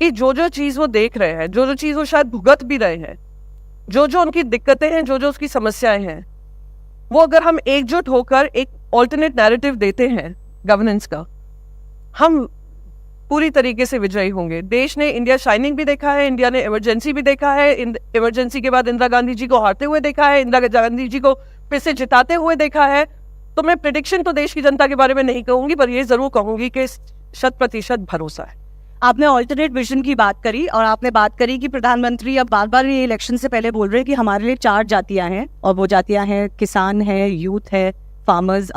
कि जो जो चीज वो देख रहे हैं, जो जो चीज वो शायद भुगत भी रहे हैं, जो जो उनकी दिक्कतें हैं, जो जो उसकी समस्याएं हैं, वो अगर हम एकजुट होकर एक ऑल्टरनेट नैरेटिव देते हैं गवर्नेंस का, हम पूरी तरीके से विजयी होंगे। देश ने इंडिया शाइनिंग भी देखा है, इंडिया ने इमरजेंसी भी देखा है, इमरजेंसी के बाद इंदिरा गांधी जी को हारते हुए देखा है, इंदिरा गांधी जी को फिर से जिताते हुए देखा है। तो मैं प्रेडिक्शन तो देश की जनता के बारे में नहीं कहूंगी, पर ये जरूर कहूंगी कि 100% भरोसा है। आपने ऑल्टरनेट विजन की बात करी और आपने बात करी कि प्रधानमंत्री अब बार बार ये इलेक्शन से पहले बोल रहे हैं कि हमारे लिए 4 जातियां हैं, और वो जातियां हैं किसान है, यूथ है, फार्मर्स,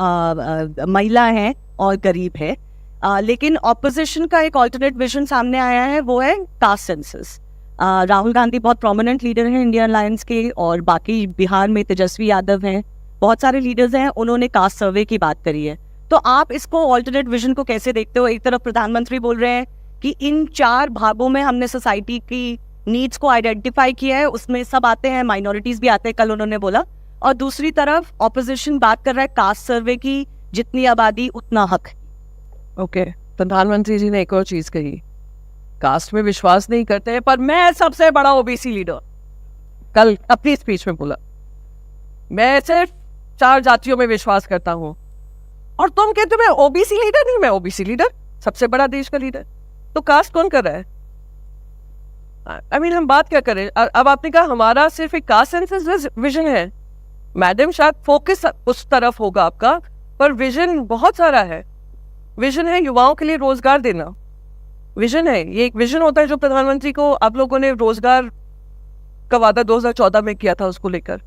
महिला है और गरीब है। लेकिन ऑपोजिशन का एक ऑल्टरनेट विजन सामने आया है, वो है कास्ट सेंसस। राहुल गांधी बहुत प्रोमिनेंट लीडर हैं इंडियन अलायंस के, और बाकी बिहार में तेजस्वी यादव हैं, बहुत सारे लीडर्स हैं, उन्होंने कास्ट सर्वे की बात करी है। तो आप इसको ऑल्टरनेट विजन को कैसे देखते हो? एक तरफ प्रधानमंत्री बोल रहे हैं कि इन 4 भागों में हमने सोसाइटी की नीड्स को आइडेंटिफाई किया है, उसमें सब आते हैं, माइनॉरिटीज भी आते हैं, कल उन्होंने बोला। और दूसरी तरफ ऑपोजिशन बात कर रहा है कास्ट सर्वे की, जितनी आबादी उतना हक। ओके, प्रधानमंत्री जी ने एक और चीज कही, कास्ट में विश्वास नहीं करते हैं, पर मैं सबसे बड़ा ओबीसी लीडर, कल अपनी स्पीच में बोला, मैं सिर्फ 4 जातियों में विश्वास करता हूं। और तुम कहते हो मैं ओबीसी लीडर नहीं, मैं ओबीसी लीडर, सबसे बड़ा देश का लीडर। तो कास्ट कौन कर रहा है? I mean, हम बात क्या करें? अब आपने कहा हमारा सिर्फ एक कास्ट सेंसस विजन है। मैडम, शायद फोकस उस तरफ होगा आपका, पर विजन बहुत सारा है। विजन है युवाओं के लिए रोजगार देना, विजन है, ये एक विजन होता है जो प्रधानमंत्री को आप लोगों ने रोजगार का वादा 2014 में किया था, उसको लेकर।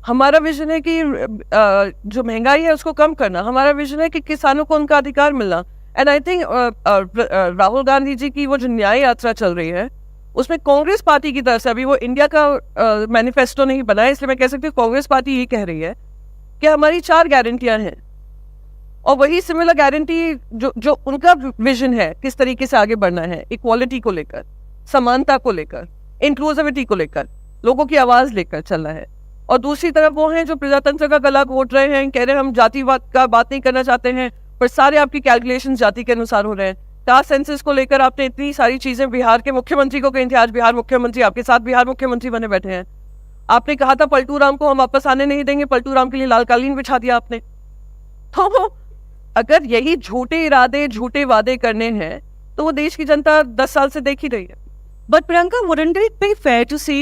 हमारा विजन है कि जो महंगाई है उसको कम करना। हमारा विजन है कि किसानों को उनका अधिकार मिलना। And I think Rahul Gandhi ji की वो जो न्याय यात्रा चल रही है, उसमें कांग्रेस पार्टी की तरफ से, अभी वो इंडिया का मैनिफेस्टो नहीं बना है, इसलिए मैं कह सकती हूँ कांग्रेस पार्टी ये कह रही है कि हमारी 4 गारंटियां हैं, और वही सिमिलर गारंटी जो उनका विजन है, किस तरीके से आगे बढ़ना है, इक्वालिटी को लेकर, समानता को लेकर, इंक्लूसिविटी को लेकर, लोगों की आवाज लेकर चलना है। और दूसरी तरफ वो हैं जो प्रजातंत्र का गला घोट रहे हैं, कह रहे हैं हम जातिवाद का बात नहीं करना चाहते हैं, पर सारे आपकी कैलकुलेशन जाति के अनुसार हो रहे हैं। कास्ट सेंसस को लेकर आपने इतनी सारी चीजें बिहार के मुख्यमंत्री को कही थी, आज बिहार मुख्यमंत्री आपके साथ बिहार मुख्यमंत्री बने बैठे हैं। आपने कहा था पलटू राम को हम वापस आने नहीं देंगे, पलटू राम के लिए लाल कालीन बिछा दिया आपने। तो अगर यही झूठे इरादे, झूठे वादे करने हैं, तो वो देश की जनता 10 साल से देख ही रही है। But Priyanka, wouldn't it be fair to say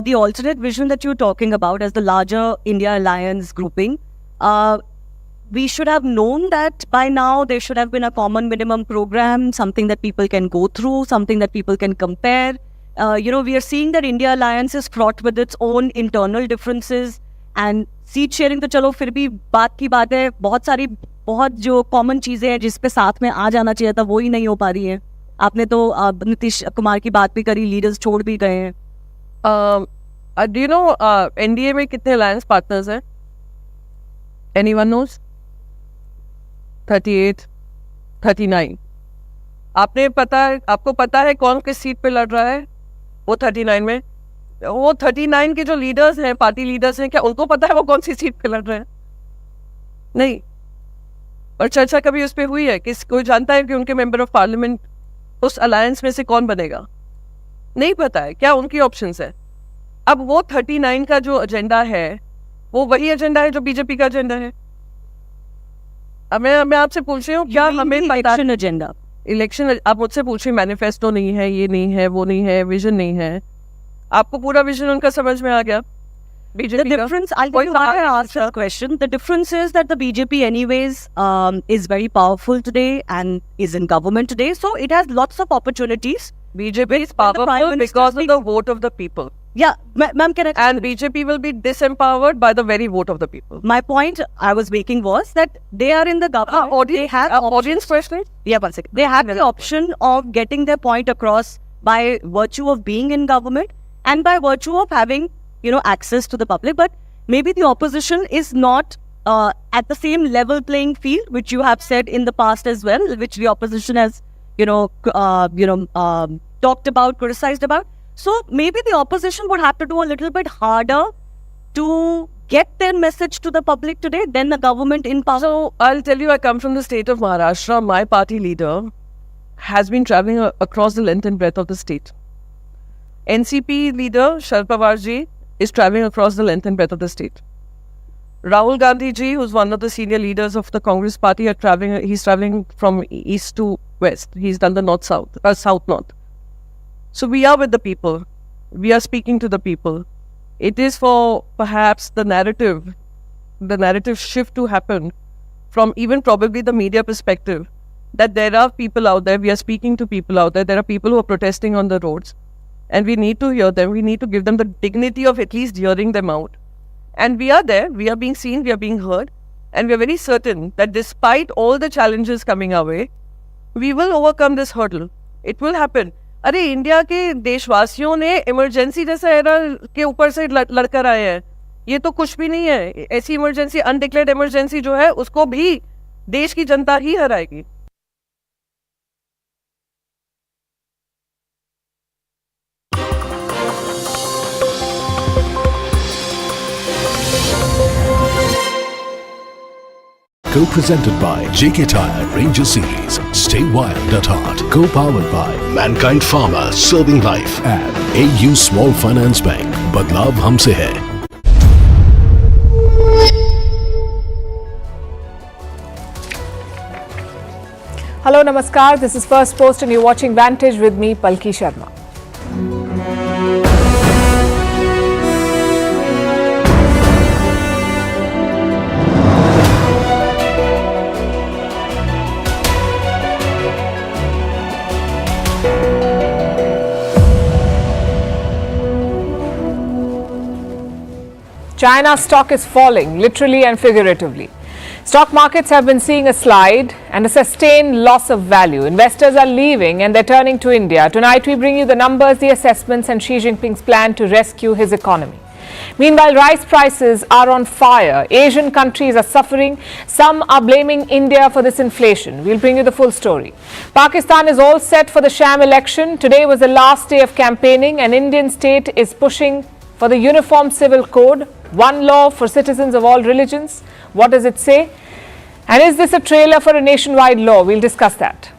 the alternate vision that you're talking about as the larger India Alliance grouping, we should have known that by now there should have been a common minimum program, something that people can go through, something that people can compare. We are seeing that India Alliance is fraught with its own internal differences, and seat sharing तो चलो फिर भी बात की बात है, बहुत जो कॉमन चीजें हैं जिस पे साथ में आ जाना चाहिए था वो ही नहीं हो पा रही है। आपने तो नीतीश कुमार की बात भी करी, लीडर्स छोड़ भी गए हैं। डू यू नो एनडीए में कितने अलायंस पार्टनर्स हैं? Anyone knows? 38, 39। आपको पता है कौन किस सीट पे लड़ रहा है? वो 39 में, वो 39 के जो लीडर्स हैं, पार्टी लीडर्स हैं, क्या उनको पता है वो कौन सी सीट पे लड़ रहे हैं? नहीं। और चर्चा कभी उस पर हुई है कि कोई जानता है कि उनके मेंबर ऑफ पार्लियामेंट उस अलायंस में से कौन बनेगा? नहीं पता है। क्या उनकी ऑप्शंस है? अब वो 39 का जो एजेंडा है वो वही एजेंडा है जो बीजेपी का एजेंडा है। अब मैं आपसे पूछ रही हूँ, क्या हमें इलेक्शन एजेंडा, इलेक्शन, आप मुझसे पूछ रही, मैनिफेस्टो नहीं है, ये नहीं है, वो नहीं है, विजन नहीं है। आपको पूरा विजन उनका समझ में आ गया? The difference, I'll tell you why I asked that question. The difference is that the BJP anyways is very powerful today and is in government today, so it has lots of opportunities. BJP is powerful because of the vote of the people. Yeah, ma'am, can I? And BJP will be disempowered by the very vote of the people. My point I was making was that they are in the government. They have audience question. Yeah, one second. They have the option of getting their point across by virtue of being in government and by virtue of having access to the public, but maybe the opposition is not at the same level playing field, which you have said in the past as well, which the opposition has, talked about, criticized about. So maybe the opposition would have to do a little bit harder to get their message to the public today than the government in power. So I'll tell you, I come from the state of Maharashtra. My party leader has been traveling across the length and breadth of the state. NCP leader Sharad Pawar ji is traveling across the length and breadth of the state. Rahul Gandhi ji, who's one of the senior leaders of the Congress party, he's traveling from east to west. He's done the south-north. So we are with the people. We are speaking to the people. It is for perhaps the narrative shift to happen from even probably the media perspective, that there are people out there, we are speaking to people out there are people who are protesting on the roads, and we need to hear them, we need to give them the dignity of at least hearing them out. And we are there, we are being seen, we are being heard, and we are very certain that despite all the challenges coming our way, we will overcome this hurdle. It will happen. अरे India के देशवासियों ने emergency जैसा era के ऊपर से लड़कर आए हैं. ये तो कुछ भी नहीं है. ऐसी इमरजेंसी, अनडिक्लेयर्ड इमरजेंसी जो है, उसको भी देश की जनता ही हराएगी. Co-presented by JK Tyre Ranger Series. Stay wild at heart. Co-powered by Mankind Pharma, serving life, and AU Small Finance Bank. बदलाव हमसे है. Hello, Namaskar. This is Firstpost and you're watching Vantage with me, Palki Sharma. China's stock is falling, literally and figuratively. Stock markets have been seeing a slide and a sustained loss of value. Investors are leaving and they're turning to India. Tonight we bring you the numbers, the assessments and Xi Jinping's plan to rescue his economy. Meanwhile, rice prices are on fire. Asian countries are suffering. Some are blaming India for this inflation. We'll bring you the full story. Pakistan is all set for the sham election. Today was the last day of campaigning. An Indian state is pushing for the Uniform Civil Code, one law for citizens of all religions. What does it say? And is this a trailer for a nationwide law? We'll discuss that.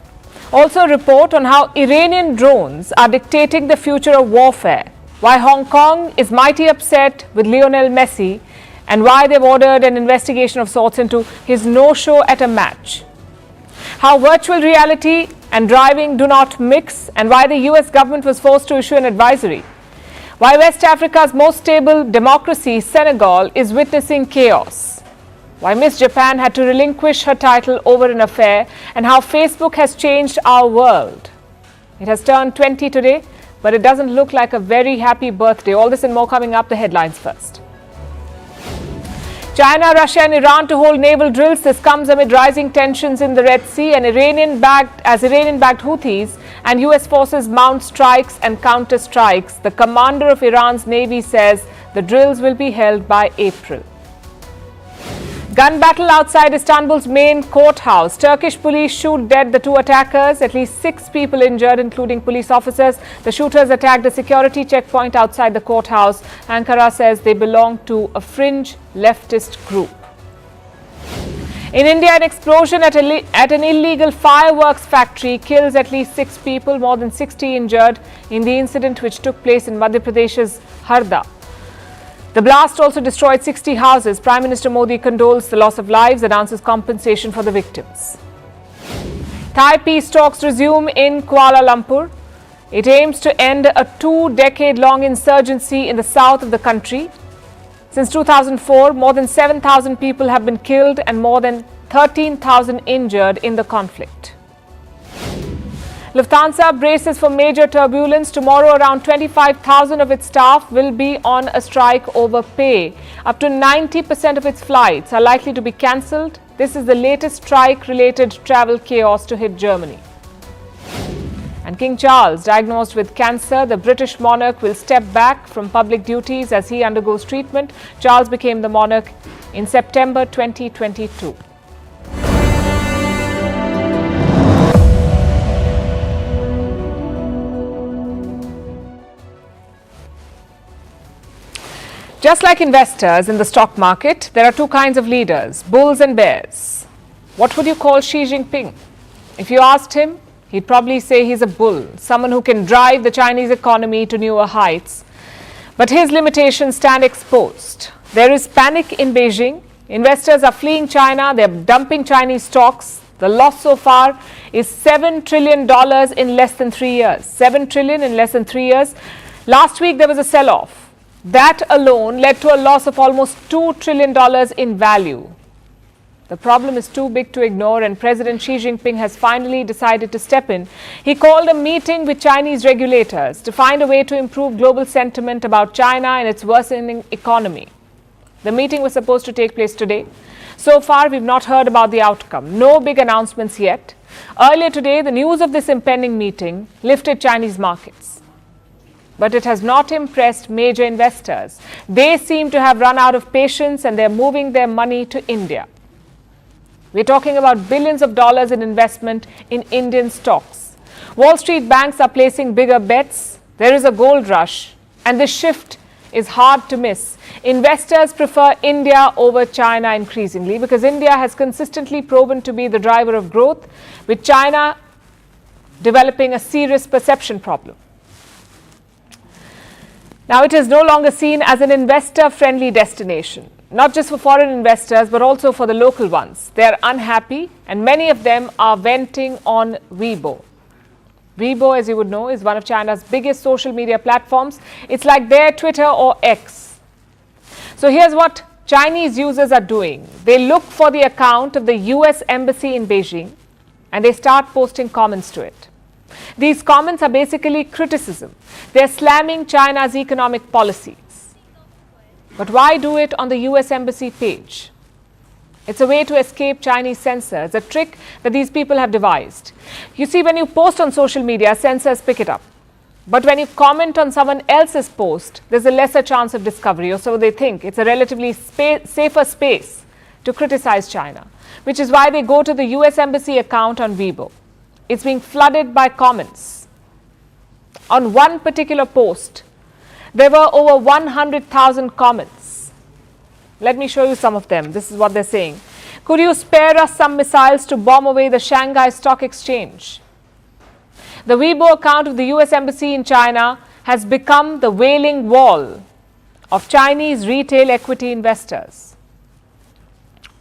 Also a report on how Iranian drones are dictating the future of warfare, why Hong Kong is mighty upset with Lionel Messi, and why they've ordered an investigation of sorts into his no-show at a match. How virtual reality and driving do not mix, and why the US government was forced to issue an advisory. Why West Africa's most stable democracy, Senegal, is witnessing chaos. Why Miss Japan had to relinquish her title over an affair, and how Facebook has changed our world. It has turned 20 today, but it doesn't look like a very happy birthday. All this and more coming up. The headlines first. China, Russia and Iran to hold naval drills. This comes amid rising tensions in the Red Sea and Iranian-backed Houthis and US forces mount strikes and counter-strikes. The commander of Iran's navy says the drills will be held by April. Gun battle outside Istanbul's main courthouse. Turkish police shoot dead the two attackers. At least 6 people injured, including police officers. The shooters attacked a security checkpoint outside the courthouse. Ankara says they belong to a fringe leftist group. In India, an explosion at an illegal fireworks factory kills at least 6 people, more than 60 injured in the incident which took place in Madhya Pradesh's Harda. The blast also destroyed 60 houses. Prime Minister Modi condoles the loss of lives, announces compensation for the victims. Thai peace talks resume in Kuala Lumpur. It aims to end a 2-decade-long insurgency in the south of the country. Since 2004, more than 7,000 people have been killed and more than 13,000 injured in the conflict. Lufthansa braces for major turbulence. Tomorrow, around 25,000 of its staff will be on a strike over pay. Up to 90% of its flights are likely to be cancelled. This is the latest strike-related travel chaos to hit Germany. And King Charles, diagnosed with cancer, the British monarch will step back from public duties as he undergoes treatment. Charles became the monarch in September 2022. Just like investors in the stock market, there are two kinds of leaders, bulls and bears. What would you call Xi Jinping? If you asked him, He'd probably say he's a bull, someone who can drive the Chinese economy to newer heights. But his limitations stand exposed. There is panic in Beijing. Investors are fleeing China. They're dumping Chinese stocks. The loss so far is $7 trillion in less than 3 years. $7 trillion in less than 3 years. Last week, there was a sell-off. That alone led to a loss of almost $2 trillion in value. The problem is too big to ignore, and President Xi Jinping has finally decided to step in. He called a meeting with Chinese regulators to find a way to improve global sentiment about China and its worsening economy. The meeting was supposed to take place today. So far, we've not heard about the outcome. No big announcements yet. Earlier today, the news of this impending meeting lifted Chinese markets. But it has not impressed major investors. They seem to have run out of patience and they're moving their money to India. We're talking about billions of dollars in investment in Indian stocks. Wall Street banks are placing bigger bets. There is a gold rush, and this shift is hard to miss. Investors prefer India over China increasingly because India has consistently proven to be the driver of growth, with China developing a serious perception problem. Now, it is no longer seen as an investor-friendly destination. Not just for foreign investors, but also for the local ones. They are unhappy, and many of them are venting on Weibo. Weibo, as you would know, is one of China's biggest social media platforms. It's like their Twitter or X. So here's what Chinese users are doing. They look for the account of the US Embassy in Beijing, and they start posting comments to it. These comments are basically criticism. They're slamming China's economic policy. But why do it on the US Embassy page? It's a way to escape Chinese censors, a trick that these people have devised. You see, when you post on social media, censors pick it up. But when you comment on someone else's post, there's a lesser chance of discovery, or so they think. It's a relatively safer space to criticize China, which is why they go to the US Embassy account on Weibo. It's being flooded by comments. On one particular post, there were over 100,000 comments. Let me show you some of them. This is what they're saying. Could you spare us some missiles to bomb away the Shanghai Stock Exchange? The Weibo account of the US Embassy in China has become the wailing wall of Chinese retail equity investors.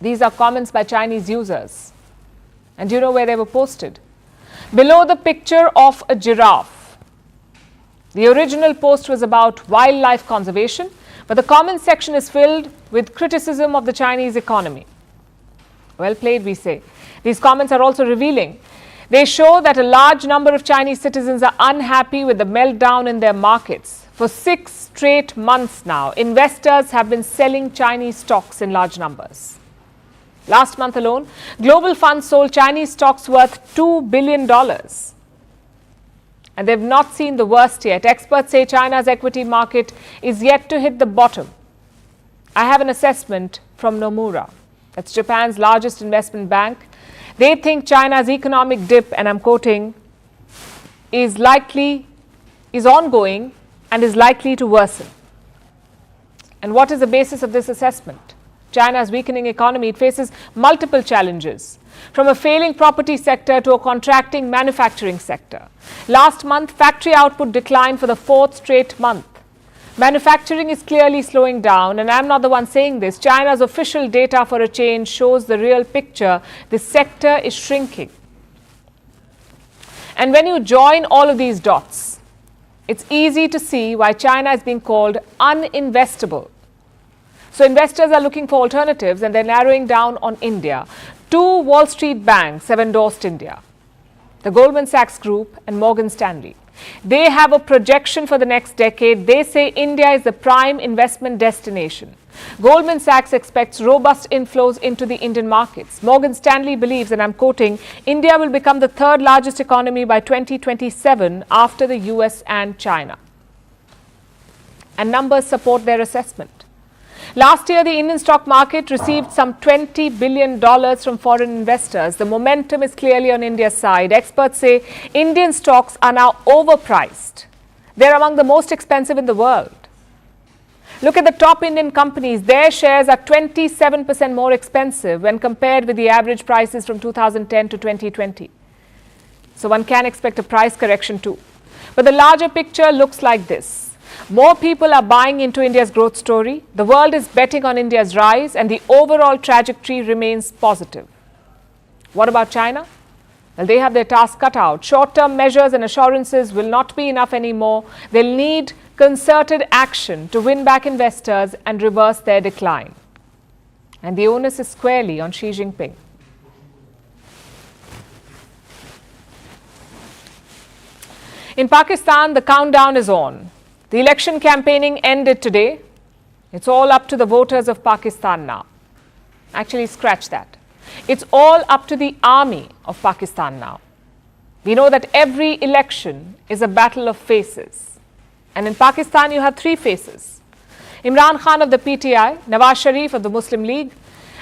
These are comments by Chinese users. And do you know where they were posted? Below the picture of a giraffe. The original post was about wildlife conservation, but the comment section is filled with criticism of the Chinese economy. Well played, we say. These comments are also revealing. They show that a large number of Chinese citizens are unhappy with the meltdown in their markets. For 6 straight months now, investors have been selling Chinese stocks in large numbers. Last month alone, global funds sold Chinese stocks worth $2 billion. And they've not seen the worst yet. Experts say China's equity market is yet to hit the bottom. I have an assessment from Nomura. That's Japan's largest investment bank. They think China's economic dip, and I'm quoting, is ongoing and is likely to worsen. And what is the basis of this assessment? China's weakening economy, it faces multiple challenges, from a failing property sector to a contracting manufacturing sector. Last month, factory output declined for the 4th straight month. Manufacturing is clearly slowing down, and I'm not the one saying this. China's official data for a change shows the real picture. The sector is shrinking. And when you join all of these dots, it's easy to see why China is being called uninvestable. So investors are looking for alternatives, and they're narrowing down on India. 2 Wall Street banks have endorsed India, the Goldman Sachs Group and Morgan Stanley. They have a projection for the next decade. They say India is the prime investment destination. Goldman Sachs expects robust inflows into the Indian markets. Morgan Stanley believes, and I'm quoting, India will become the 3rd largest economy by 2027 after the US and China. And numbers support their assessment. Last year, the Indian stock market received some $20 billion from foreign investors. The momentum is clearly on India's side. Experts say Indian stocks are now overpriced. They're among the most expensive in the world. Look at the top Indian companies. Their shares are 27% more expensive when compared with the average prices from 2010 to 2020. so one can expect a price correction too. But the larger picture looks like this. More people are buying into India's growth story, the world is betting on India's rise, and the overall trajectory remains positive. What about China? Well, they have their task cut out. Short-term measures and assurances will not be enough anymore. They'll need concerted action to win back investors and reverse their decline. And the onus is squarely on Xi Jinping. In Pakistan, the countdown is on. The election campaigning ended today. It's all up to the voters of Pakistan now. Actually, scratch that. It's all up to the army of Pakistan now. We know that every election is a battle of faces. And in Pakistan, you have three faces. Imran Khan of the PTI, Nawaz Sharif of the Muslim League,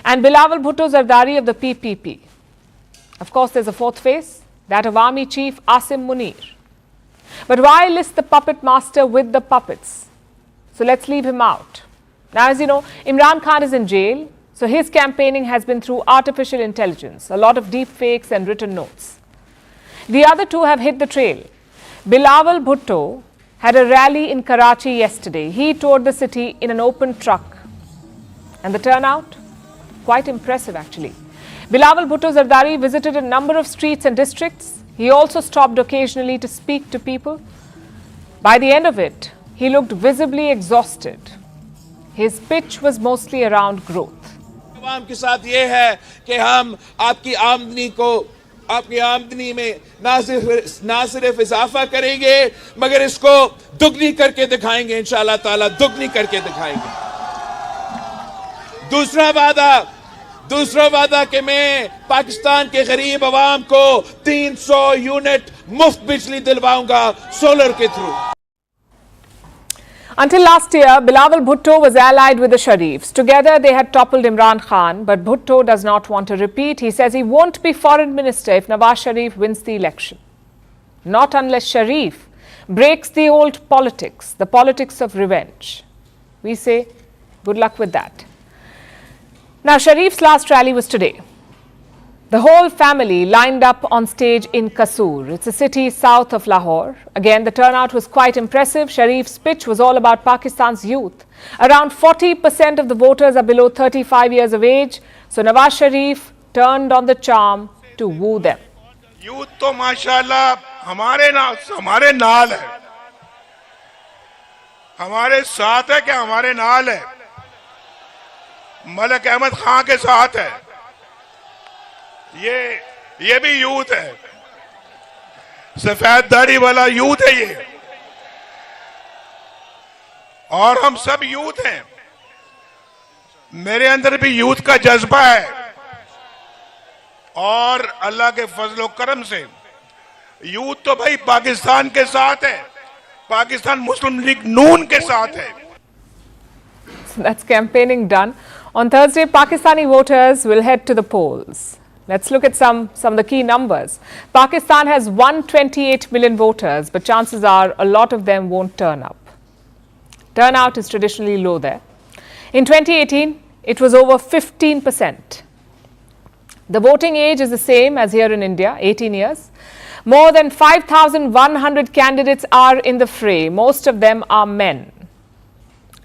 and Bilawal Bhutto Zardari of the PPP. Of course, there's a fourth face, that of Army Chief Asim Munir. But why list the puppet master with the puppets? So let's leave him out. Now, as you know, Imran Khan is in jail, so his campaigning has been through artificial intelligence, a lot of deep fakes and written notes. The other two have hit the trail. Bilawal Bhutto had a rally in Karachi yesterday. He toured the city in an open truck. And the turnout? Quite impressive, actually. Bilawal Bhutto Zardari visited a number of streets and districts. He also stopped occasionally to speak to people. By the end of it, he looked visibly exhausted. His pitch was mostly around growth. आवाम के साथ ये है कि हम आपकी आमदनी में ना सिर्फ इजाफा करेंगे मगर इसको दुगनी करके दिखाएंगे इंशाल्लाह ताला दुगनी करके दिखाएंगे दूसरा वादा कि मैं पाकिस्तान के गरीब आवाम को 300 यूनिट मुफ्त बिजली दिलवाऊंगा सोलर के through. Until last year, Bilawal Bhutto was allied with the Sharifs. Together, they had toppled Imran Khan, but Bhutto does not want to repeat. He says he won't be foreign minister if Nawaz Sharif wins the election. Not unless Sharif breaks the old politics, the politics of revenge. We say, good luck with that. Now, Sharif's last rally was today. The whole family lined up on stage in Kasur. It's a city south of Lahore. Again, the turnout was quite impressive. Sharif's speech was all about Pakistan's youth. Around 40% of the voters are below 35 years of age. So Nawaz Sharif turned on the charm to woo them. Youth to mashallah हमारे नाल है, हमारे साथ है क्या हमारे नाल है, मलिक अहमद खान के साथ है. ये भी यूथ है, सफेद दाढ़ी वाला यूथ है ये, और हम सब यूथ हैं. मेरे अंदर भी यूथ का जज्बा है और अल्लाह के फजलो करम से यूथ तो भाई पाकिस्तान के साथ है, पाकिस्तान मुस्लिम लीग नून के साथ है. So that's campaigning done. On Thursday, Pakistani voters will head to the polls. Let's look at some of the key numbers. Pakistan has 128 million voters, but chances are a lot of them won't turn up. Turnout is traditionally low there. In 2018, it was over 15%. The voting age is the same as here in India, 18 years. More than 5,100 candidates are in the fray. Most of them are men.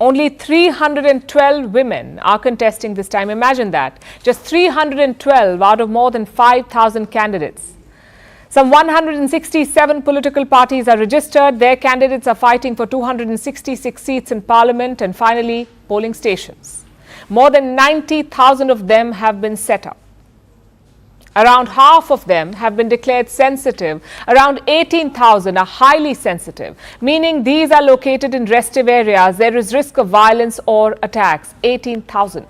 Only 312 women are contesting this time. Imagine that. Just 312 out of more than 5,000 candidates. Some 167 political parties are registered. Their candidates are fighting for 266 seats in parliament and finally polling stations. More than 90,000 of them have been set up. Around half of them have been declared sensitive. Around 18,000 are highly sensitive, meaning these are located in restive areas. There is risk of violence or attacks. 18,000.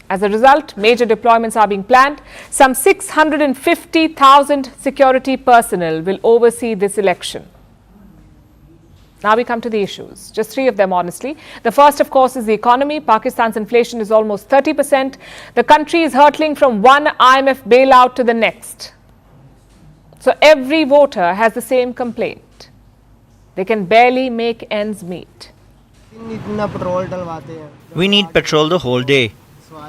As a result, major deployments are being planned. Some 650,000 security personnel will oversee this election. Now we come to the issues, just three of them honestly. The first, of course, is the economy. Pakistan's inflation is almost 30%. The country is hurtling from one IMF bailout to the next. So every voter has the same complaint. They can barely make ends meet. We need petrol the whole day.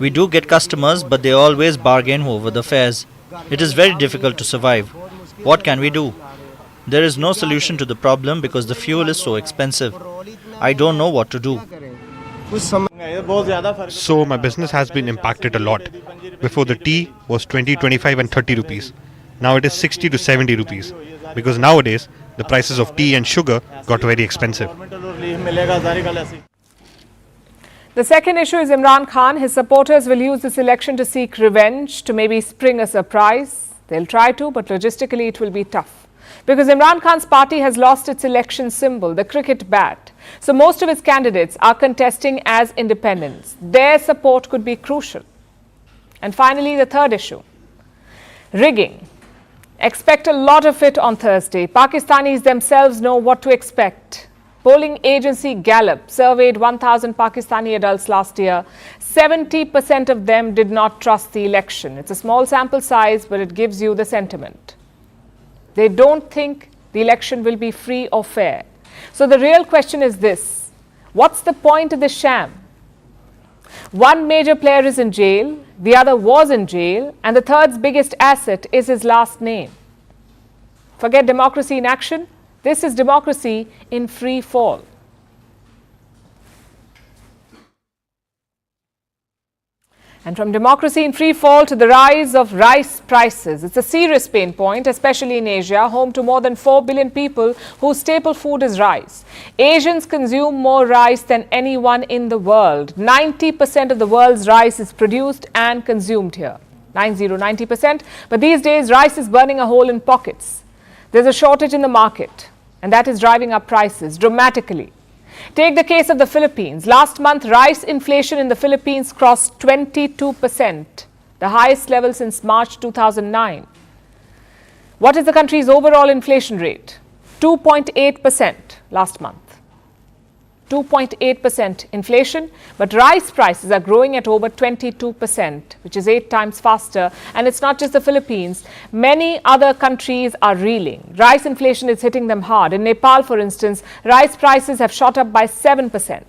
We do get customers, but they always bargain over the fares. It is very difficult to survive. What can we do? There is no solution to the problem because the fuel is so expensive. I don't know what to do. So my business has been impacted a lot. Before the tea was 20, 25 and 30 rupees. Now it is 60 to 70 rupees. Because nowadays the prices of tea and sugar got very expensive. The second issue is Imran Khan. His supporters will use this election to seek revenge, to maybe spring a surprise. They'll try to, but logistically it will be tough. Because Imran Khan's party has lost its election symbol, the cricket bat. So most of his candidates are contesting as independents. Their support could be crucial. And finally, the third issue, rigging. Expect a lot of it on Thursday. Pakistanis themselves know what to expect. Polling agency Gallup surveyed 1,000 Pakistani adults last year. 70% of them did not trust the election. It's a small sample size, but it gives you the sentiment. They don't think the election will be free or fair. So the real question is this: what's the point of this sham? One major player is in jail, the other was in jail, and the third's biggest asset is his last name. Forget democracy in action. This is democracy in free fall. And from democracy in free fall to the rise of rice prices. It's a serious pain point, especially in Asia, home to more than 4 billion people whose staple food is rice. Asians consume more rice than anyone in the world. 90% of the world's rice is produced and consumed here. 90%. But these days, rice is burning a hole in pockets. There's a shortage in the market, and that is driving up prices dramatically. Take the case of the Philippines. Last month, rice inflation in the Philippines crossed 22%, the highest level since March 2009. What is the country's overall inflation rate? 2.8% last month. 2.8% inflation, but rice prices are growing at over 22%, which is 8 times faster. And it's not just the Philippines. Many other countries are reeling. Rice inflation is hitting them hard. In Nepal, for instance, rice prices have shot up by 7%.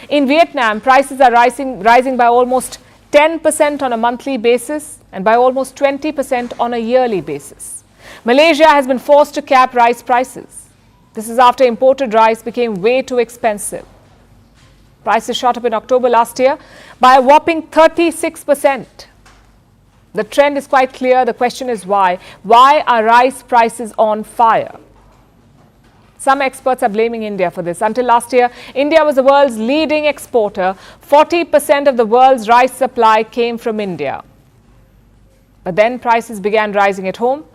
In Vietnam, prices are rising by almost 10% on a monthly basis and by almost 20% on a yearly basis. Malaysia has been forced to cap rice prices. This is after imported rice became way too expensive. Prices shot up in October last year by a whopping 36%. The trend is quite clear. The question is why? Why are rice prices on fire? Some experts are blaming India for this. Until last year, India was the world's leading exporter. 40% of the world's rice supply came from India. But then prices began rising at home.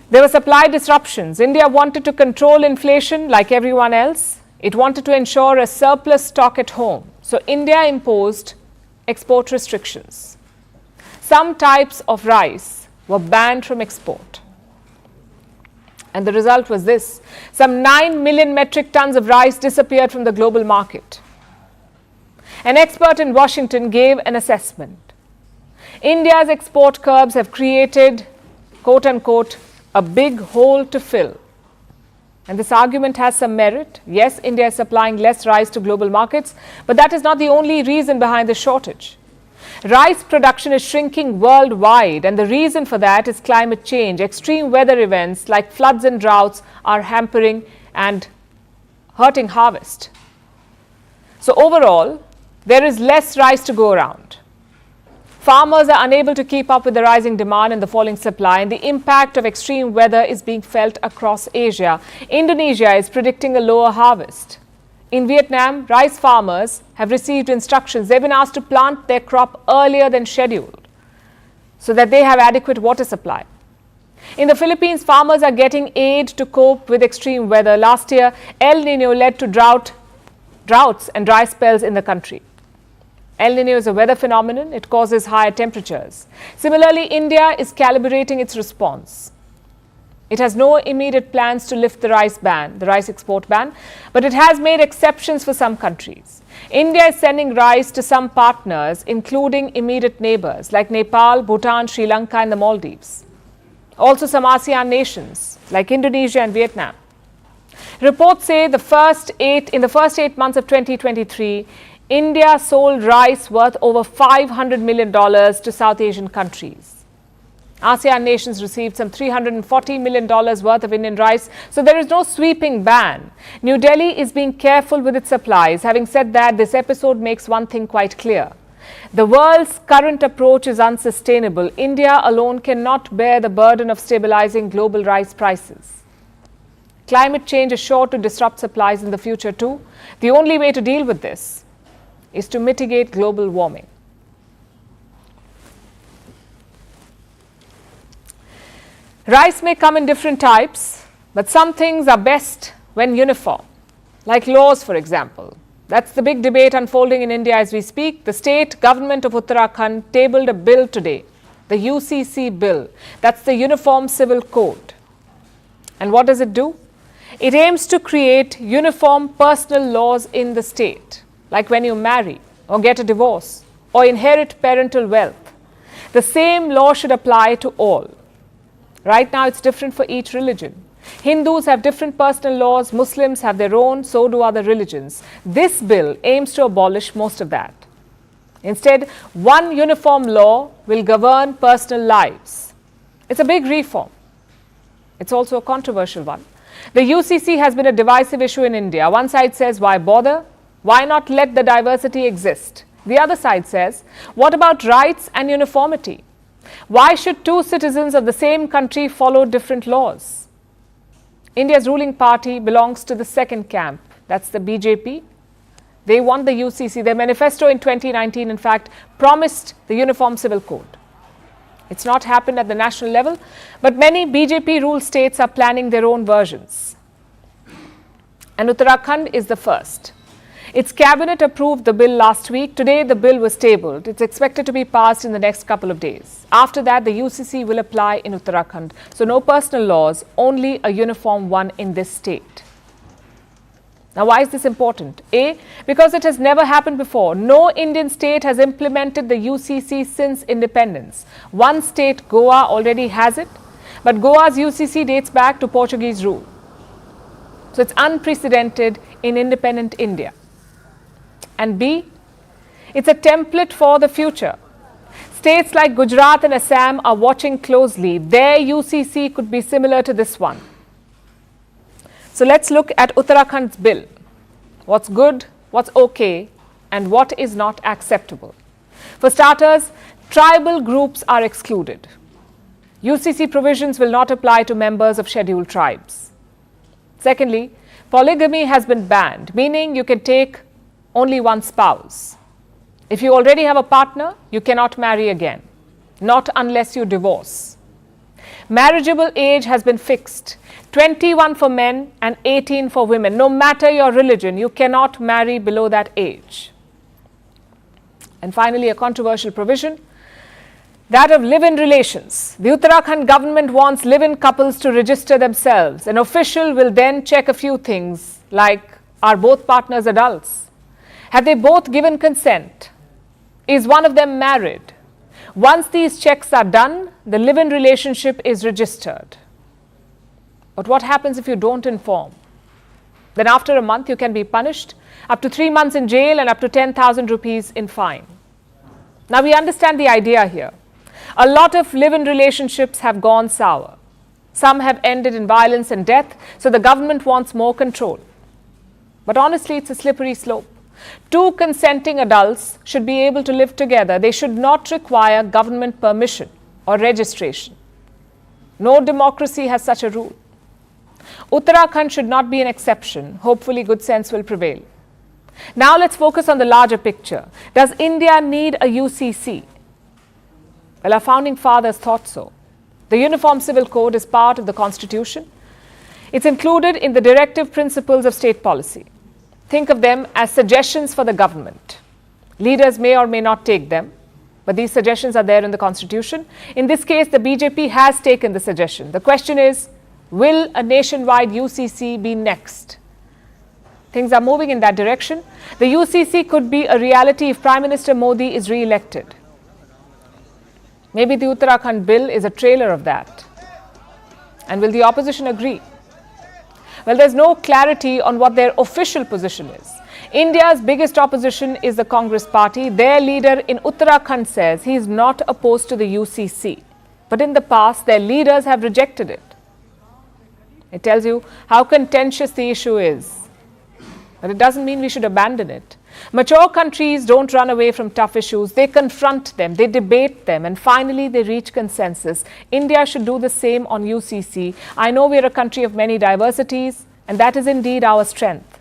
There were supply disruptions. India wanted to control inflation like everyone else. It wanted to ensure a surplus stock at home. So India imposed export restrictions. Some types of rice were banned from export. And the result was this: some 9 million metric tons of rice disappeared from the global market. An expert in Washington gave an assessment. India's export curbs have created, quote unquote, a big hole to fill. And this argument has some merit. Yes, India is supplying less rice to global markets, but that is not the only reason behind the shortage. Rice production is shrinking worldwide, and the reason for that is climate change. Extreme weather events like floods and droughts are hampering and hurting harvest. So overall, there is less rice to go around. Farmers are unable to keep up with the rising demand and the falling supply, and the impact of extreme weather is being felt across Asia. Indonesia is predicting a lower harvest. In Vietnam, rice farmers have received instructions. They've been asked to plant their crop earlier than scheduled so that they have adequate water supply. In the Philippines, farmers are getting aid to cope with extreme weather. Last year, El Nino led to droughts and dry spells in the country. El Nino is a weather phenomenon. It causes higher temperatures. Similarly, India is calibrating its response. It has no immediate plans to lift the rice export ban, but it has made exceptions for some countries. India is sending rice to some partners, including immediate neighbors like Nepal, Bhutan, Sri Lanka, and the Maldives. Also some ASEAN nations like Indonesia and Vietnam. Reports say in the first 8 months of 2023, India sold rice worth over $500 million to South Asian countries. ASEAN nations received some $340 million worth of Indian rice, so there is no sweeping ban. New Delhi is being careful with its supplies. Having said that, this episode makes one thing quite clear. The world's current approach is unsustainable. India alone cannot bear the burden of stabilizing global rice prices. Climate change is sure to disrupt supplies in the future too. The only way to deal with this is to mitigate global warming. Rice may come in different types, but some things are best when uniform, like laws, for example. That's the big debate unfolding in India as we speak. The state government of Uttarakhand tabled a bill today, the UCC bill. That's the Uniform Civil Code. And what does it do? It aims to create uniform personal laws in the state, like when you marry or get a divorce or inherit parental wealth. The same law should apply to all. Right now, it's different for each religion. Hindus have different personal laws, Muslims have their own, so do other religions. This bill aims to abolish most of that. Instead, one uniform law will govern personal lives. It's a big reform. It's also a controversial one. The UCC has been a divisive issue in India. One side says, why bother? Why not let the diversity exist? The other side says, what about rights and uniformity? Why should two citizens of the same country follow different laws? India's ruling party belongs to the second camp. That's the BJP. They want the UCC. Their manifesto in 2019, in fact, promised the Uniform Civil Code. It's not happened at the national level, but many BJP-ruled states are planning their own versions. And Uttarakhand is the first. Its cabinet approved the bill last week. Today, the bill was tabled. It's expected to be passed in the next couple of days. After that, the UCC will apply in Uttarakhand. So no personal laws, only a uniform one in this state. Now, why is this important? A, because it has never happened before. No Indian state has implemented the UCC since independence. One state, Goa, already has it, but Goa's UCC dates back to Portuguese rule. So it's unprecedented in independent India. And B, it's a template for the future. States like Gujarat and Assam are watching closely. Their UCC could be similar to this one. So let's look at Uttarakhand's bill. What's good, what's okay, and what is not acceptable. For starters, tribal groups are excluded. UCC provisions will not apply to members of scheduled tribes. Secondly, polygamy has been banned, meaning you can take only one spouse. If you already have a partner, you cannot marry again, not unless you divorce. Marriageable age has been fixed, 21 for men and 18 for women. No matter your religion, you cannot marry below that age. And finally, a controversial provision, that of live-in relations. The Uttarakhand government wants live-in couples to register themselves. An official will then check a few things like, are both partners adults? Have they both given consent? Is one of them married? Once these checks are done, the live-in relationship is registered. But what happens if you don't inform? Then after a month, you can be punished, up to 3 months in jail and up to 10,000 rupees in fine. Now we understand the idea here. A lot of live-in relationships have gone sour. Some have ended in violence and death, so the government wants more control. But honestly, it's a slippery slope. Two consenting adults should be able to live together. They should not require government permission or registration. No democracy has such a rule. Uttarakhand should not be an exception. Hopefully, good sense will prevail. Now let's focus on the larger picture. Does India need a UCC? Well, our founding fathers thought so. The Uniform Civil Code is part of the Constitution. It's included in the directive principles of state policy. Think of them as suggestions for the government. Leaders may or may not take them, but these suggestions are there in the Constitution. In this case, the BJP has taken the suggestion. The question is, will a nationwide UCC be next? Things are moving in that direction. The UCC could be a reality if Prime Minister Modi is re-elected. Maybe the Uttarakhand bill is a trailer of that. And will the opposition agree? Well, there's no clarity on what their official position is. India's biggest opposition is the Congress party. Their leader in Uttarakhand says he is not opposed to the UCC, but in the past their leaders have rejected it. It tells you how contentious the issue is, but it doesn't mean we should abandon it. Mature countries don't run away from tough issues. They confront them, they debate them, and finally they reach consensus. India should do the same on UCC. I know we're a country of many diversities, and that is indeed our strength.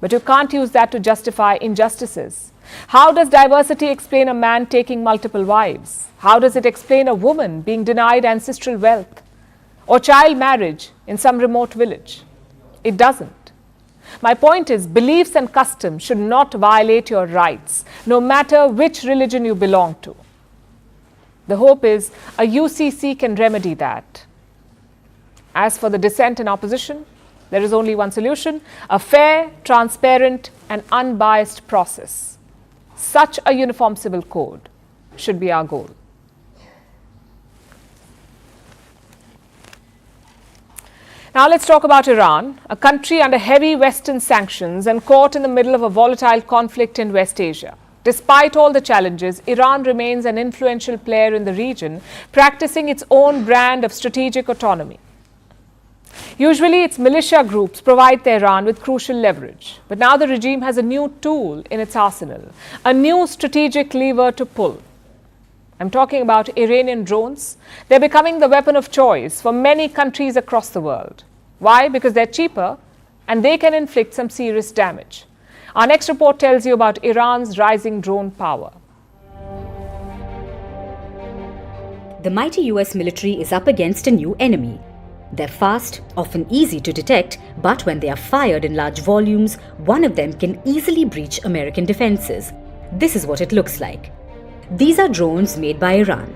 But you can't use that to justify injustices. How does diversity explain a man taking multiple wives? How does it explain a woman being denied ancestral wealth or child marriage in some remote village? It doesn't. My point is, beliefs and customs should not violate your rights, no matter which religion you belong to. The hope is a UCC can remedy that. As for the dissent and opposition, there is only one solution: a fair, transparent, and unbiased process. Such a uniform civil code should be our goal. Now let's talk about Iran, a country under heavy Western sanctions and caught in the middle of a volatile conflict in West Asia. Despite all the challenges, Iran remains an influential player in the region, practicing its own brand of strategic autonomy. Usually, its militia groups provide Tehran with crucial leverage. But now the regime has a new tool in its arsenal, a new strategic lever to pull. I'm talking about Iranian drones. They're becoming the weapon of choice for many countries across the world. Why? Because they're cheaper and they can inflict some serious damage. Our next report tells you about Iran's rising drone power. The mighty US military is up against a new enemy. They're fast, often easy to detect, but when they are fired in large volumes, one of them can easily breach American defenses. This is what it looks like. These are drones made by Iran.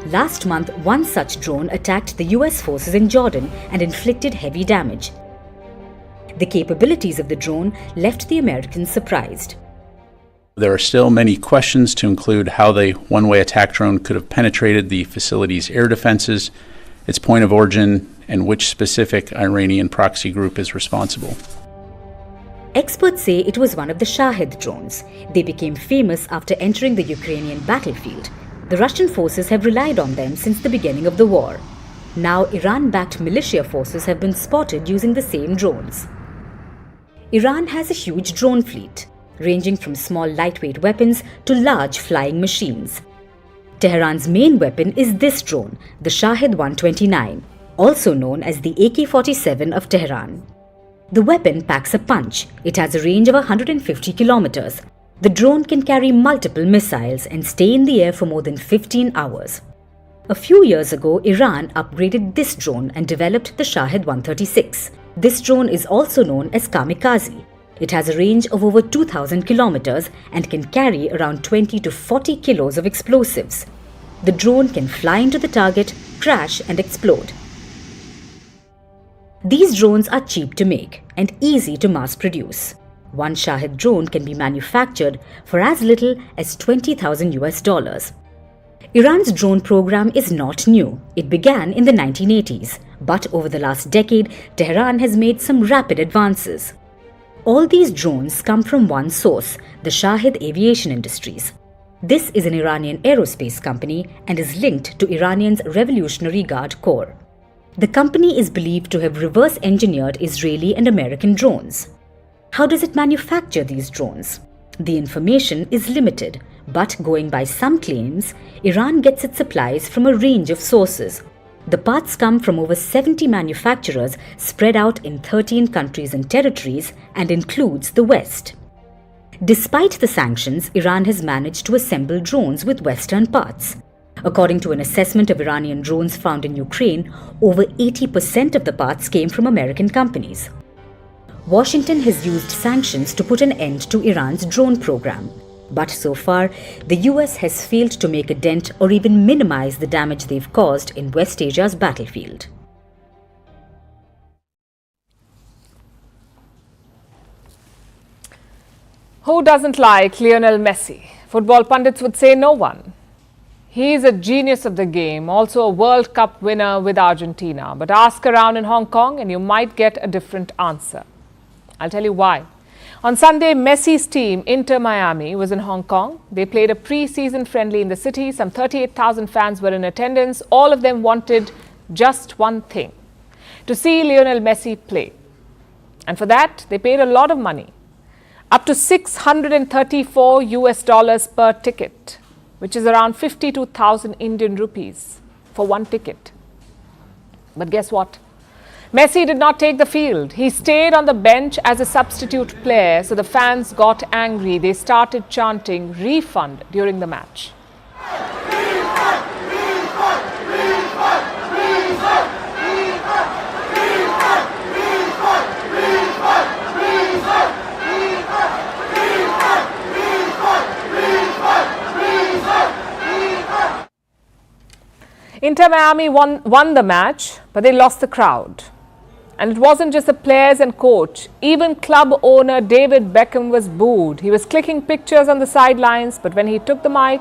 Last month, one such drone attacked the US forces in Jordan and inflicted heavy damage. The capabilities of the drone left the Americans surprised. There are still many questions, to include how the one-way attack drone could have penetrated the facility's air defenses, its point of origin, and which specific Iranian proxy group is responsible. Experts say it was one of the Shahed drones. They became famous after entering the Ukrainian battlefield. The Russian forces have relied on them since the beginning of the war. Now, Iran-backed militia forces have been spotted using the same drones. Iran has a huge drone fleet, ranging from small lightweight weapons to large flying machines. Tehran's main weapon is this drone, the Shahed 129, also known as the AK-47 of Tehran. The weapon packs a punch. It has a range of 150 kilometers. The drone can carry multiple missiles and stay in the air for more than 15 hours. A few years ago, Iran upgraded this drone and developed the Shahed 136. This drone is also known as Kamikaze. It has a range of over 2,000 kilometers and can carry around 20 to 40 kilos of explosives. The drone can fly into the target, crash and explode. These drones are cheap to make and easy to mass produce. One Shahed drone can be manufactured for as little as $20,000 US. Iran's drone program is not new. It began in the 1980s, but over the last decade, Tehran has made some rapid advances. All these drones come from one source, the Shahed Aviation Industries. This is an Iranian aerospace company and is linked to Iranian's Revolutionary Guard Corps. The company is believed to have reverse-engineered Israeli and American drones. How does it manufacture these drones? The information is limited, but going by some claims, Iran gets its supplies from a range of sources. The parts come from over 70 manufacturers spread out in 13 countries and territories and includes the West. Despite the sanctions, Iran has managed to assemble drones with Western parts. According to an assessment of Iranian drones found in Ukraine, over 80% of the parts came from American companies. Washington has used sanctions to put an end to Iran's drone program. But so far, the US has failed to make a dent or even minimize the damage they've caused in West Asia's battlefield. Who doesn't like Lionel Messi? Football pundits would say no one. He is a genius of the game, also a World Cup winner with Argentina. But ask around in Hong Kong and you might get a different answer. I'll tell you why. On Sunday, Messi's team, Inter Miami, was in Hong Kong. They played a pre-season friendly in the city. Some 38,000 fans were in attendance. All of them wanted just one thing: to see Lionel Messi play. And for that, they paid a lot of money, up to $634 per ticket, which is around 52,000 Indian rupees for one ticket. But guess what? Messi did not take the field. He stayed on the bench as a substitute player, so the fans got angry. They started chanting refund during the match. Inter Miami won the match, but they lost the crowd. And it wasn't just the players and coach. Even club owner David Beckham was booed. He was clicking pictures on the sidelines, but when he took the mic,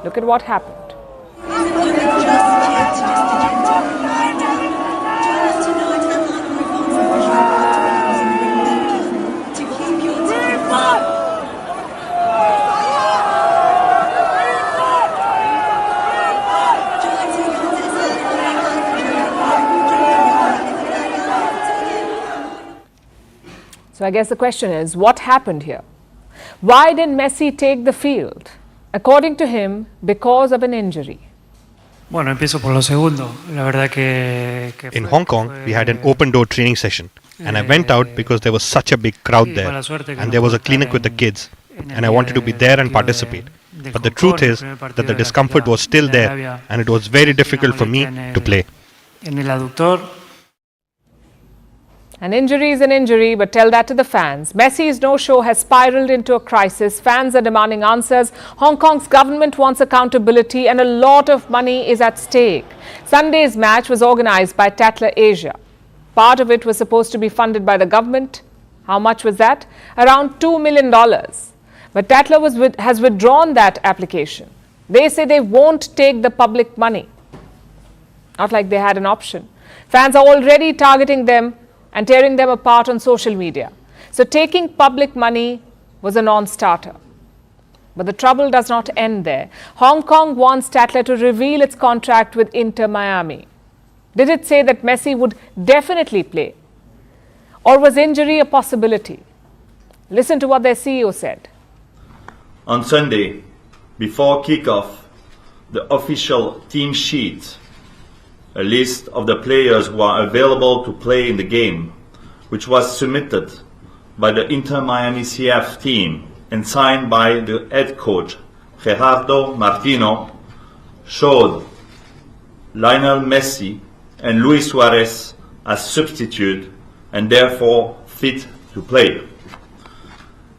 look at what happened. So I guess the question is, what happened here? Why didn't Messi take the field? According to him, because of an injury. Bueno, empiezo por lo segundo. La verdad que In Hong Kong, we had an open door training session, and I went out because there was such a big crowd there, and there was a clinic with the kids, and I wanted to be there and participate. But the truth is that the discomfort was still there, and it was very difficult for me to play. En el aductor. An injury is an injury, but tell that to the fans. Messi's no-show has spiraled into a crisis. Fans are demanding answers. Hong Kong's government wants accountability, and a lot of money is at stake. Sunday's match was organized by Tatler Asia. Part of it was supposed to be funded by the government. How much was that? Around $2 million. But Tatler has withdrawn that application. They say they won't take the public money. Not like they had an option. Fans are already targeting them and tearing them apart on social media. So taking public money was a non-starter. But the trouble does not end there. Hong Kong wants Tatler to reveal its contract with Inter Miami. Did it say that Messi would definitely play? Or was injury a possibility? Listen to what their CEO said. On Sunday, before kickoff, the official team sheet, a list of the players who are available to play in the game, which was submitted by the Inter Miami CF team and signed by the head coach Gerardo Martino, showed Lionel Messi and Luis Suarez as substitute and therefore fit to play.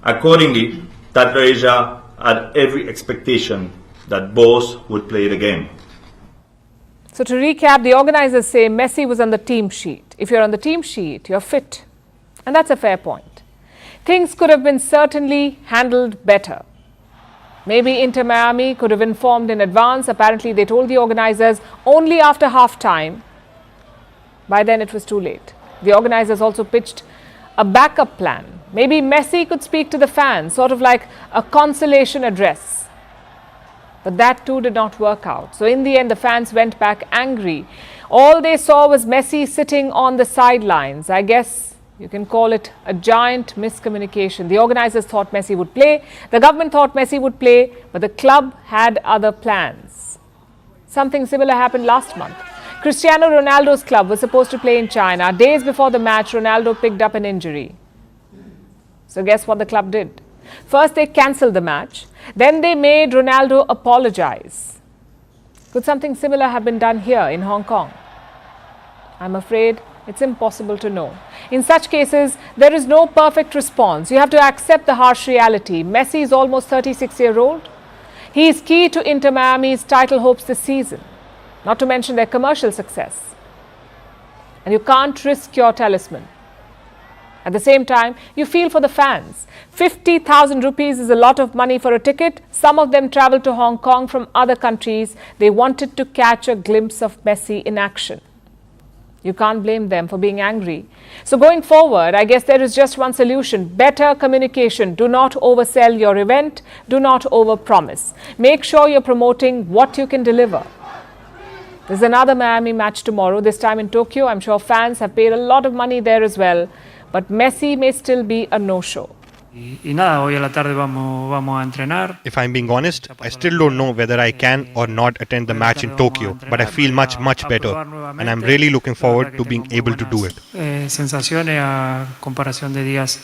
Accordingly, Tatler Asia had every expectation that both would play the game. So to recap, the organizers say Messi was on the team sheet. If you're on the team sheet, you're fit. And that's a fair point. Things could have been certainly handled better. Maybe Inter Miami could have informed in advance. Apparently, they told the organizers only after half-time. By then, it was too late. The organizers also pitched a backup plan. Maybe Messi could speak to the fans, sort of like a consolation address. But that too did not work out. So in the end, the fans went back angry. All they saw was Messi sitting on the sidelines. I guess you can call it a giant miscommunication. The organizers thought Messi would play. The government thought Messi would play, but the club had other plans. Something similar happened last month. Cristiano Ronaldo's club was supposed to play in China. Days before the match, Ronaldo picked up an injury. So guess what the club did? First, they cancelled the match. Then they made Ronaldo apologize. Could something similar have been done here in Hong Kong? I'm afraid it's impossible to know. In such cases, there is no perfect response. You have to accept the harsh reality. Messi is almost 36-year-old. He is key to Inter Miami's title hopes this season, not to mention their commercial success. And you can't risk your talisman. At the same time, you feel for the fans. 50,000 rupees is a lot of money for a ticket. Some of them traveled to Hong Kong from other countries. They wanted to catch a glimpse of Messi in action. You can't blame them for being angry. So going forward, I guess there is just one solution: better communication. Do not oversell your event. Do not overpromise. Make sure you're promoting what you can deliver. There's another Miami match tomorrow, this time in Tokyo. I'm sure fans have paid a lot of money there as well. But Messi may still be a no-show. Y nada, hoy a la tarde vamos a entrenar. If I'm being honest, I still don't know whether I can or not attend the match in Tokyo, but I feel much better, and I'm really looking forward to being able to do it. Sensaciones a comparación de días.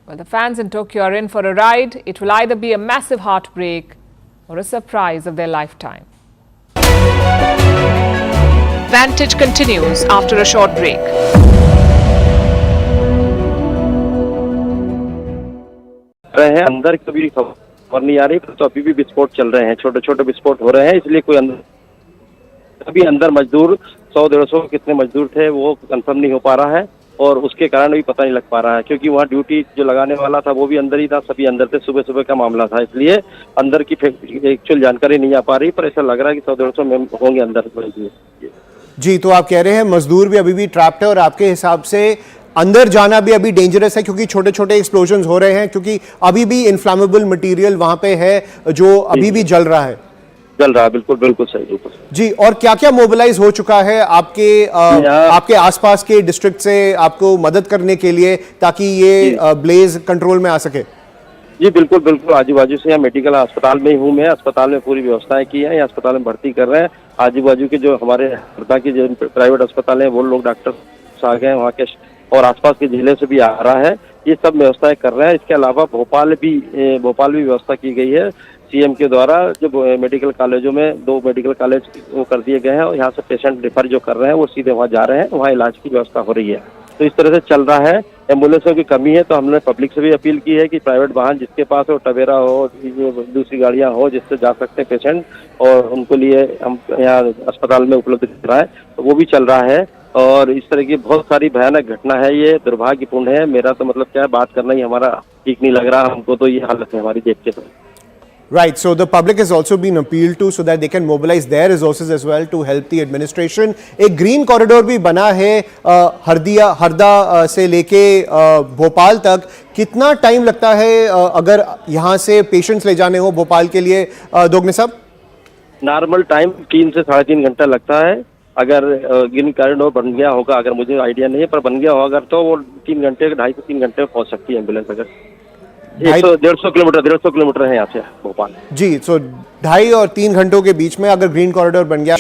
Well, the fans in Tokyo are in for a ride. It will either be a massive heartbreak or a surprise of their lifetime. Vantage continues after a short break. रहे हैं अंदर कभी खबर नहीं आ रही, तो अभी भी विस्फोट चल रहे हैं, छोटे छोटे विस्फोट हो रहे हैं, इसलिए कोई अभी अंदर मजदूर 100-150 कितने मजदूर थे वो कंफर्म नहीं हो पा रहा है, और उसके कारण भी पता नहीं लग पा रहा है, क्योंकि वहाँ ड्यूटी जो लगाने वाला था वो भी अंदर ही था, सभी अंदर थे, सुबह सुबह का मामला था, इसलिए अंदर की एक्चुअल जानकारी नहीं आ पा रही, पर ऐसा लग रहा है कि 100-150 होंगे अंदर। जी, तो आप कह रहे हैं मजदूर भी अभी भी ट्रैप्ड है, और आपके हिसाब से अंदर जाना भी अभी डेंजरस है, क्योंकि छोटे छोटे एक्सप्लोजन्स हो रहे हैं, क्योंकि अभी भी इन्फ्लेमेबल मटेरियल वहां पे है जो अभी भी जल रहा है। बिल्कुल बिल्कुल सही, बिल्कुल जी। और क्या क्या मोबिलाइज हो चुका है आपके आसपास के डिस्ट्रिक्ट से आपको मदद करने के लिए, ताकि ये ब्लेज कंट्रोल में आ सके? जी बिल्कुल बिल्कुल, आजू बाजू से यहाँ मेडिकल अस्पताल में ही हूँ मैं, अस्पताल में पूरी व्यवस्थाएं की है, यहाँ अस्पताल में भर्ती कर रहे हैं, आजू बाजू के जो हमारे हरदा के जो प्राइवेट अस्पताल है वो लोग डॉक्टर आ गए वहाँ के, और आसपास के जिले से भी आ रहा है, ये सब व्यवस्थाएं कर रहे हैं। इसके अलावा भोपाल भी व्यवस्था की गई है सीएम के द्वारा, जो मेडिकल कॉलेजों में 2 मेडिकल कॉलेज वो कर दिए गए हैं, और यहाँ से पेशेंट रेफर जो कर रहे हैं वो सीधे वहाँ जा रहे हैं, वहाँ इलाज की व्यवस्था हो रही है। तो इस तरह से चल रहा है। एम्बुलेंसों की कमी है, तो हमने पब्लिक से भी अपील की है कि प्राइवेट वाहन जिसके पास हो, टवेरा हो, दूसरी गाड़ियाँ हो जिससे जा सकते हैं पेशेंट, और उनको लिए हम यहाँ अस्पताल में उपलब्ध कर रहा है, तो वो भी चल रहा है। और इस तरह की बहुत सारी भयानक घटना है, ये दुर्भाग्यपूर्ण है। मेरा तो मतलब क्या है, बात करना ही हमारा ठीक नहीं लग रहा हमको, तो ये हालत है हमारी देख के। Right, so the public has also been appealed to so that they can mobilize their resources as well to help the administration. एक ग्रीन कॉरिडोर भी बना है हरदा से लेके भोपाल तक। कितना टाइम लगता है अगर यहाँ से पेशेंट्स ले जाने हो भोपाल के लिए, दोगने साहब? नॉर्मल टाइम 3 से 3.5 घंटा लगता है। अगर ग्रीन कॉरिडोर बन गया होगा, अगर मुझे आइडिया नहीं है, पर बन गया होगा तो वो 3 घंटे 2.5 से 3 घंटे में पहुँच सकती है एम्बुलेंस। अगर 150 किलोमीटर है यहाँ से भोपाल। जी, सो 2.5 और 3 घंटों के बीच में अगर ग्रीन कॉरिडोर बन गया।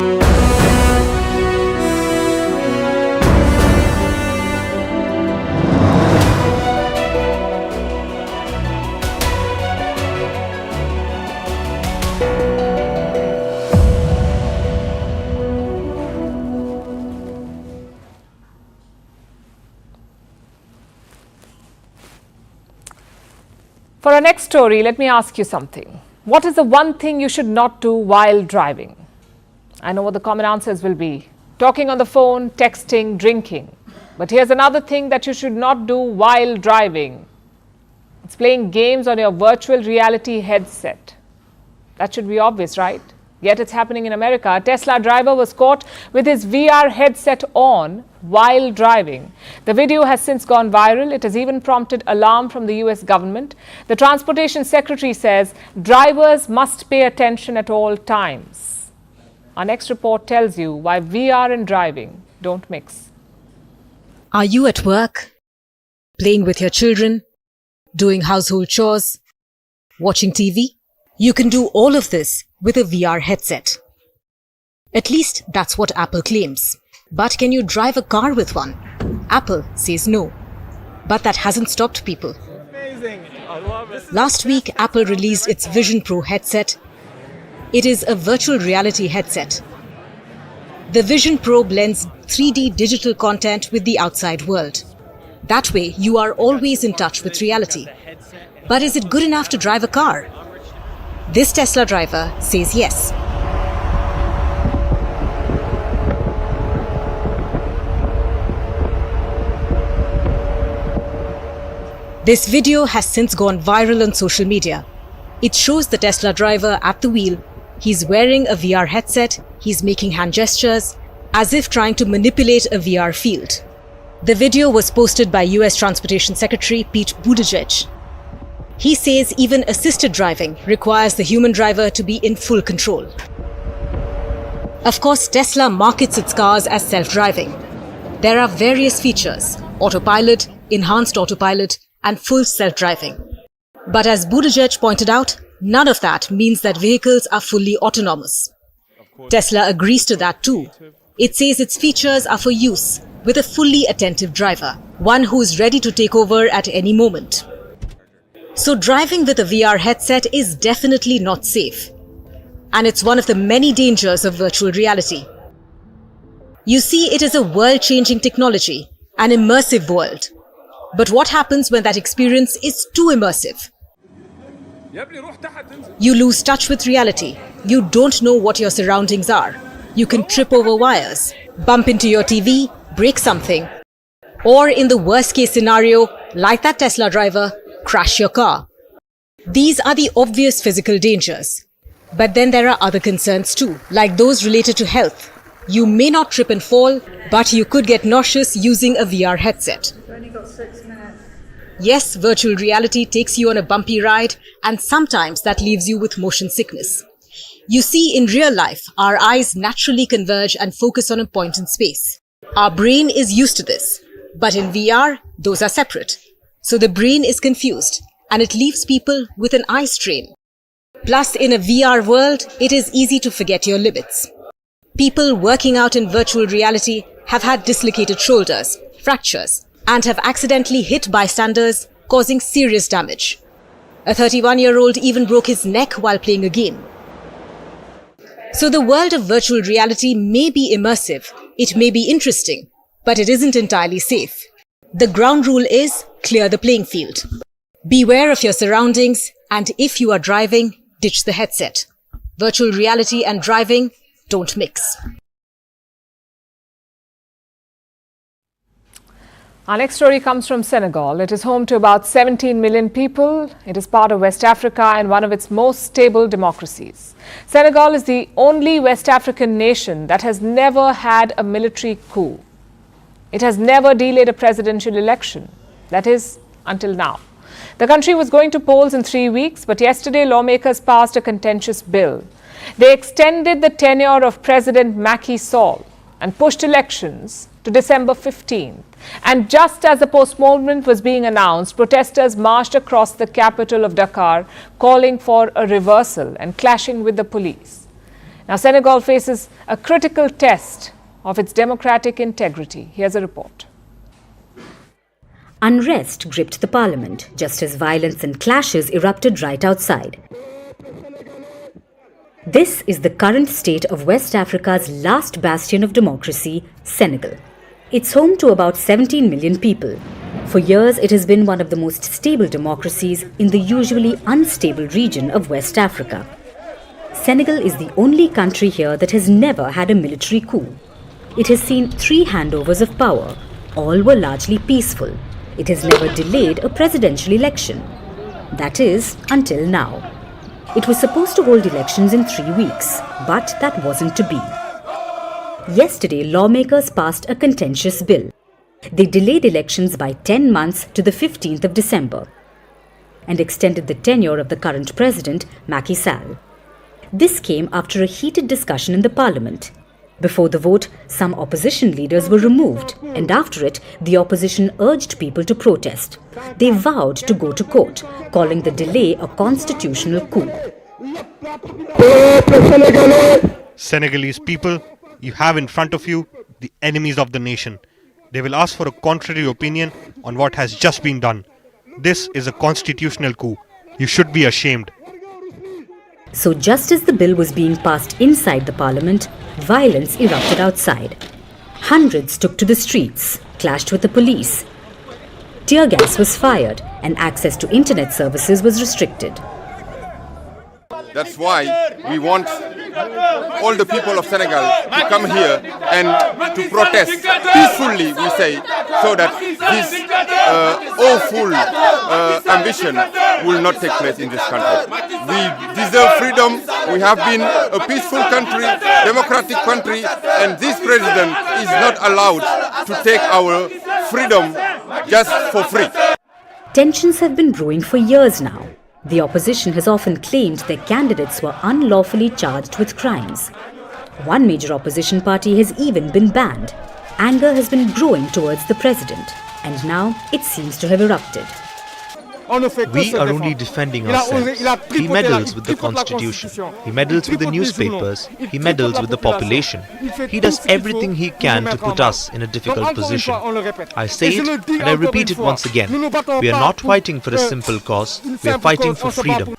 For our next story, let me ask you something. What is the one thing you should not do while driving? I know what the common answers will be. Talking on the phone, texting, drinking. But here's another thing that you should not do while driving. It's playing games on your virtual reality headset. That should be obvious, right? Yet it's happening in America. A Tesla driver was caught with his VR headset on while driving. The video has since gone viral. It has even prompted alarm from the US government. The Transportation Secretary says drivers must pay attention at all times. Our next report tells you why VR and driving don't mix. Are you at work, playing with your children, doing household chores, watching TV? You can do all of this with a VR headset. At least that's what Apple claims. But can you drive a car with one? Apple says no. But that hasn't stopped people. Last week, Apple released its Vision Pro headset. It is a virtual reality headset. The Vision Pro blends 3D digital content with the outside world. That way, you are always in touch with reality. But is it good enough to drive a car? This Tesla driver says yes. This video has since gone viral on social media. It shows the Tesla driver at the wheel. He's wearing a VR headset, he's making hand gestures, as if trying to manipulate a VR field. The video was posted by US Transportation Secretary Pete Buttigieg. He says even assisted driving requires the human driver to be in full control. Of course, Tesla markets its cars as self-driving. There are various features: autopilot, enhanced autopilot, and full self-driving. But as Buttigieg pointed out, none of that means that vehicles are fully autonomous. Tesla agrees to that too. It says its features are for use with a fully attentive driver, one who is ready to take over at any moment. So driving with a VR headset is definitely not safe. And it's one of the many dangers of virtual reality. You see, it is a world-changing technology, an immersive world. But what happens when that experience is too immersive? You lose touch with reality. You don't know what your surroundings are. You can trip over wires, bump into your TV, break something, or in the worst case scenario, like that Tesla driver, crash your car. These are the obvious physical dangers. But then there are other concerns too, like those related to health. You may not trip and fall, but you could get nauseous using a VR headset. Yes, virtual reality takes you on a bumpy ride, and sometimes that leaves you with motion sickness. You see, in real life, our eyes naturally converge and focus on a point in space. Our brain is used to this, but in VR, those are separate. So the brain is confused, and it leaves people with an eye strain. Plus, in a VR world, it is easy to forget your limits. People working out in virtual reality have had dislocated shoulders, fractures, and have accidentally hit bystanders, causing serious damage. A 31-year-old even broke his neck while playing a game. So the world of virtual reality may be immersive, it may be interesting, but it isn't entirely safe. The ground rule is clear the playing field. Beware of your surroundings, and if you are driving, ditch the headset. Virtual reality and driving don't mix. Our next story comes from Senegal. It is home to about 17 million people. It is part of West Africa and one of its most stable democracies. Senegal is the only West African nation that has never had a military coup. It has never delayed a presidential election. That is, until now. The country was going to polls in 3 weeks, but yesterday lawmakers passed a contentious bill. They extended the tenure of President Macky Sall and pushed elections to December 15th. And just as the postponement was being announced, protesters marched across the capital of Dakar, calling for a reversal and clashing with the police. Now, Senegal faces a critical test of its democratic integrity. Here's a report. Unrest gripped the parliament, just as violence and clashes erupted right outside. This is the current state of West Africa's last bastion of democracy, Senegal. It's home to about 17 million people. For years, it has been one of the most stable democracies in the usually unstable region of West Africa. Senegal is the only country here that has never had a military coup. It has seen 3 handovers of power. All were largely peaceful. It has never delayed a presidential election. That is, until now. It was supposed to hold elections in 3 weeks, but that wasn't to be. Yesterday, lawmakers passed a contentious bill. They delayed elections by 10 months to the 15th of December and extended the tenure of the current president, Macky Sall. This came after a heated discussion in the parliament. Before the vote, some opposition leaders were removed, and after it, the opposition urged people to protest. They vowed to go to court, calling the delay a constitutional coup. Senegalese people, you have in front of you the enemies of the nation. They will ask for a contrary opinion on what has just been done. This is a constitutional coup. You should be ashamed. So just as the bill was being passed inside the parliament, violence erupted outside. Hundreds took to the streets, clashed with the police. Tear gas was fired and access to internet services was restricted. That's why we want all the people of Senegal to come here and to protest peacefully, we say, so that this awful ambition will not take place in this country. We deserve freedom. We have been a peaceful country, democratic country, and this president is not allowed to take our freedom just for free. Tensions have been brewing for years now. The opposition has often claimed their candidates were unlawfully charged with crimes. One major opposition party has even been banned. Anger has been growing towards the president, and now it seems to have erupted. We are only defending ourselves. He meddles with the constitution. He meddles with the newspapers. He meddles with the population. He does everything he can to put us in a difficult position. I say it and I repeat it once again. We are not fighting for a simple cause. We are fighting for freedom.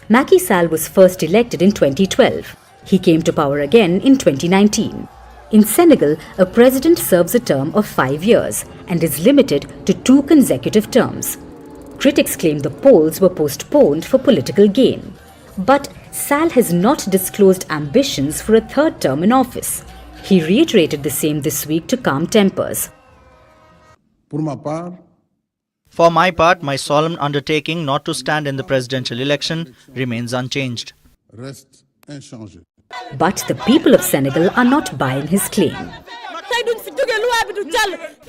Macky Sall was first elected in 2012. He came to power again in 2019. In Senegal, a president serves a term of 5 years and is limited to 2 consecutive terms. Critics claim the polls were postponed for political gain. But Sall has not disclosed ambitions for a 3rd term in office. He reiterated the same this week to calm tempers. For my part, my solemn undertaking not to stand in the presidential election remains unchanged. But the people of Senegal are not buying his claim.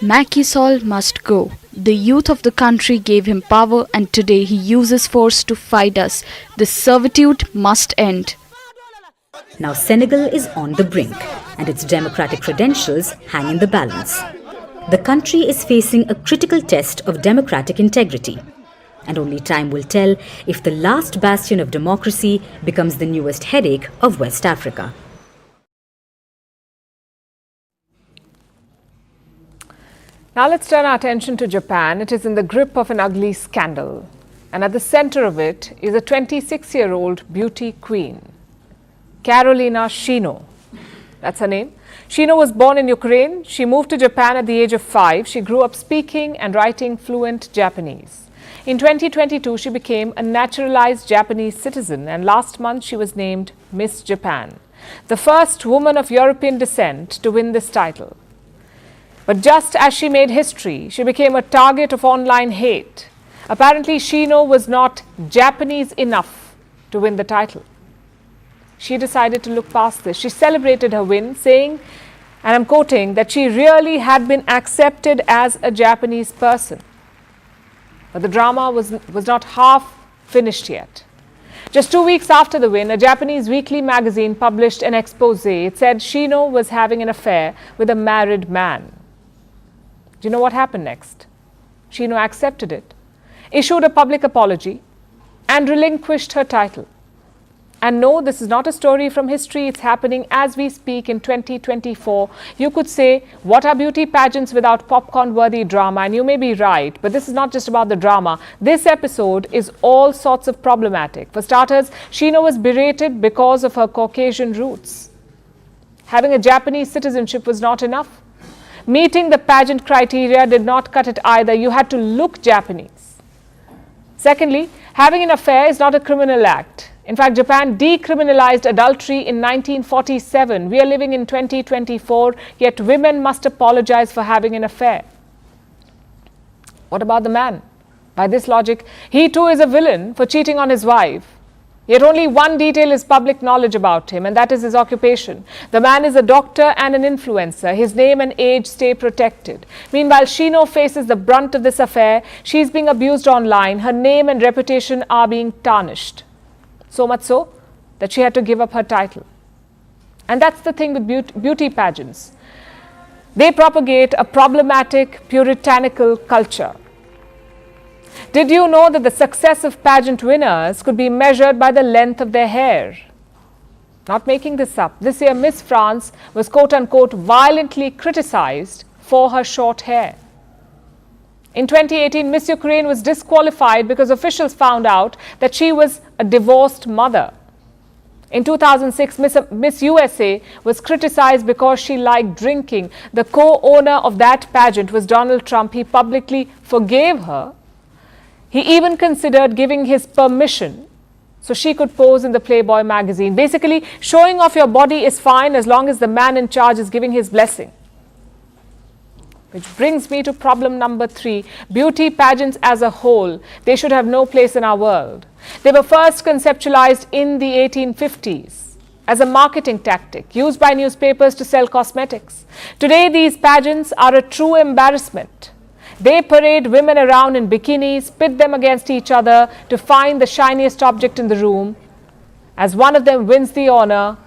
Macky Sall must go. The youth of the country gave him power and today he uses force to fight us. This servitude must end. Now Senegal is on the brink and its democratic credentials hang in the balance. The country is facing a critical test of democratic integrity. And only time will tell if the last bastion of democracy becomes the newest headache of West Africa. Now let's turn our attention to Japan. It is in the grip of an ugly scandal. And at the center of it is a 26-year-old beauty queen, Carolina Shino. That's her name. Shino was born in Ukraine. She moved to Japan at the age of 5. She grew up speaking and writing fluent Japanese. In 2022, she became a naturalized Japanese citizen, and last month she was named Miss Japan, the first woman of European descent to win this title. But just as she made history, she became a target of online hate. Apparently, Shino was not Japanese enough to win the title. She decided to look past this. She celebrated her win, saying, and I'm quoting, that she really had been accepted as a Japanese person. But the drama was not half finished yet. Just 2 weeks after the win, a Japanese weekly magazine published an expose. It said Shino was having an affair with a married man. Do you know what happened next? Shino accepted it, issued a public apology, and relinquished her title. And no, this is not a story from history. It's happening as we speak in 2024. You could say, what are beauty pageants without popcorn-worthy drama? And you may be right, but this is not just about the drama. This episode is all sorts of problematic. For starters, Shino was berated because of her Caucasian roots. Having a Japanese citizenship was not enough. Meeting the pageant criteria did not cut it either. You had to look Japanese. Secondly, having an affair is not a criminal act. In fact, Japan decriminalized adultery in 1947. We are living in 2024, yet women must apologize for having an affair. What about the man? By this logic, he too is a villain for cheating on his wife. Yet only one detail is public knowledge about him, and that is his occupation. The man is a doctor and an influencer. His name and age stay protected. Meanwhile, Shino faces the brunt of this affair. She's being abused online. Her name and reputation are being tarnished. So much so that she had to give up her title. And that's the thing with beauty pageants. They propagate a problematic, puritanical culture. Did you know that the success of pageant winners could be measured by the length of their hair? Not making this up. This year, Miss France was quote-unquote violently criticized for her short hair. In 2018, Miss Ukraine was disqualified because officials found out that she was a divorced mother. In 2006, Miss USA was criticized because she liked drinking. The co-owner of that pageant was Donald Trump. He publicly forgave her. He even considered giving his permission so she could pose in the Playboy magazine. Basically, showing off your body is fine as long as the man in charge is giving his blessing. Which brings me to problem number 3. Beauty pageants as a whole, they should have no place in our world. They were first conceptualized in the 1850s as a marketing tactic used by newspapers to sell cosmetics. Today, these pageants are a true embarrassment. They parade women around in bikinis, pit them against each other to find the shiniest object in the room, as one of them wins the honor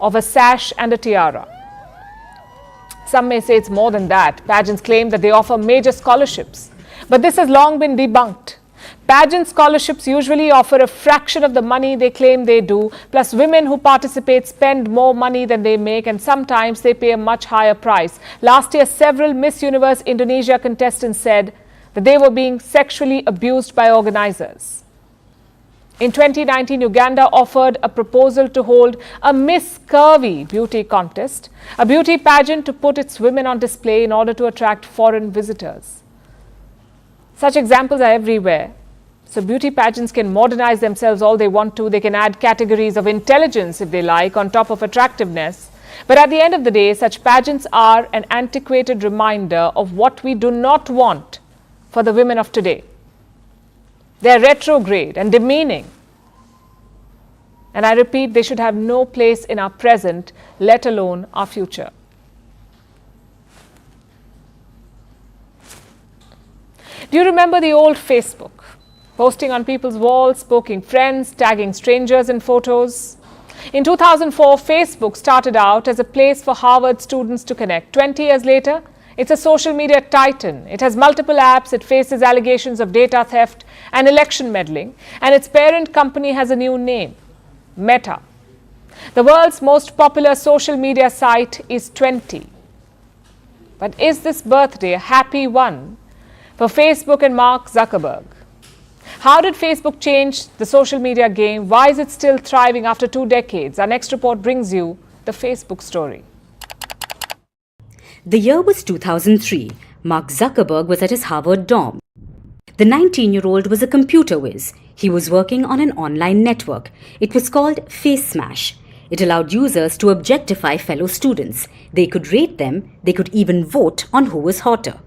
of a sash and a tiara. Some may say it's more than that. Pageants claim that they offer major scholarships, but this has long been debunked. Pageant scholarships usually offer a fraction of the money they claim they do, plus women who participate spend more money than they make, and sometimes they pay a much higher price. Last year, several Miss Universe Indonesia contestants said that they were being sexually abused by organizers. In 2019, Uganda offered a proposal to hold a Miss Curvy beauty contest, a beauty pageant to put its women on display in order to attract foreign visitors. Such examples are everywhere. So beauty pageants can modernize themselves all they want to. They can add categories of intelligence, if they like, on top of attractiveness. But at the end of the day, such pageants are an antiquated reminder of what we do not want for the women of today. They are retrograde and demeaning. And I repeat, they should have no place in our present, let alone our future. Do you remember the old Facebook? Posting on people's walls, poking friends, tagging strangers in photos. In 2004, Facebook started out as a place for Harvard students to connect. 20 years later, it's a social media titan. It has multiple apps, it faces allegations of data theft and election meddling, and its parent company has a new name, Meta. The world's most popular social media site is 20. But is this birthday a happy one for Facebook and Mark Zuckerberg? How did Facebook change the social media game? Why is it still thriving after 2 decades? Our next report brings you the Facebook story. The year was 2003. Mark Zuckerberg was at his Harvard dorm. The 19-year-old was a computer whiz. He was working on an online network. It was called Face Smash. It allowed users to objectify fellow students. They could rate them. They could even vote on who was hotter.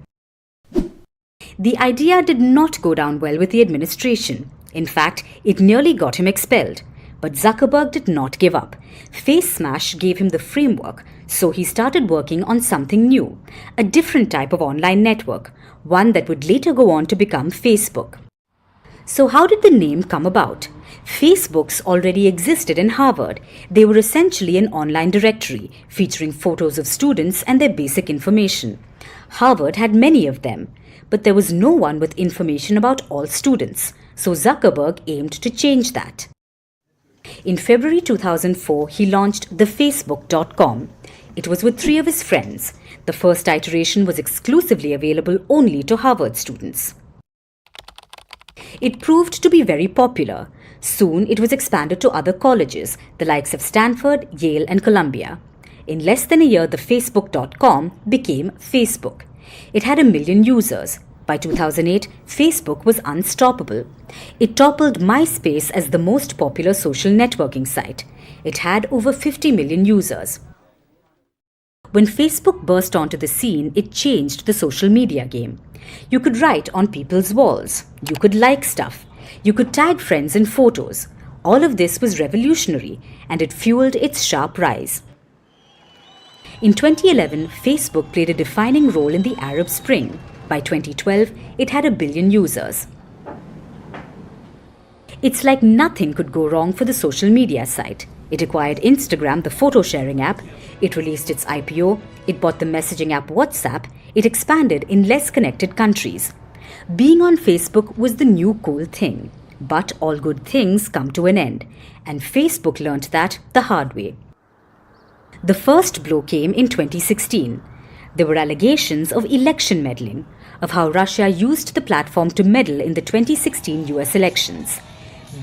The idea did not go down well with the administration. In fact, it nearly got him expelled. But Zuckerberg did not give up. Face Smash gave him the framework, so he started working on something new, a different type of online network, one that would later go on to become Facebook. So how did the name come about? Facebooks already existed in Harvard. They were essentially an online directory featuring photos of students and their basic information. Harvard had many of them, but there was no one with information about all students, so Zuckerberg aimed to change that. In February 2004, he launched thefacebook.com. It was with 3 of his friends. The first iteration was exclusively available only to Harvard students. It proved to be very popular. Soon it was expanded to other colleges, the likes of Stanford, Yale and Columbia. In less than a year, thefacebook.com became Facebook. It had 1 million users. By 2008, Facebook was unstoppable. It toppled MySpace as the most popular social networking site. It had over 50 million users. When Facebook burst onto the scene, it changed the social media game. You could write on people's walls. You could like stuff. You could tag friends in photos. All of this was revolutionary, and it fueled its sharp rise. In 2011, Facebook played a defining role in the Arab Spring. By 2012, it had 1 billion users. It's like nothing could go wrong for the social media site. It acquired Instagram, the photo-sharing app. It released its IPO. It bought the messaging app WhatsApp. It expanded in less connected countries. Being on Facebook was the new cool thing. But all good things come to an end. And Facebook learnt that the hard way. The first blow came in 2016. There were allegations of election meddling, of how Russia used the platform to meddle in the 2016 US elections.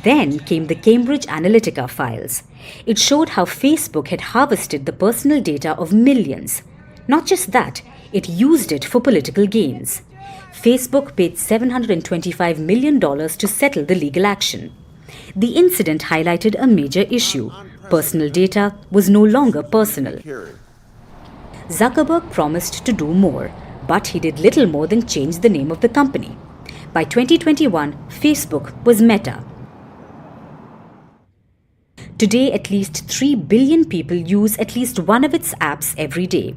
Then came the Cambridge Analytica files. It showed how Facebook had harvested the personal data of millions. Not just that, it used it for political gains. Facebook paid $725 million to settle the legal action. The incident highlighted a major issue. Personal data was no longer personal. Zuckerberg promised to do more, but he did little more than change the name of the company. By 2021, Facebook was Meta. Today, at least 3 billion people use at least one of its apps every day.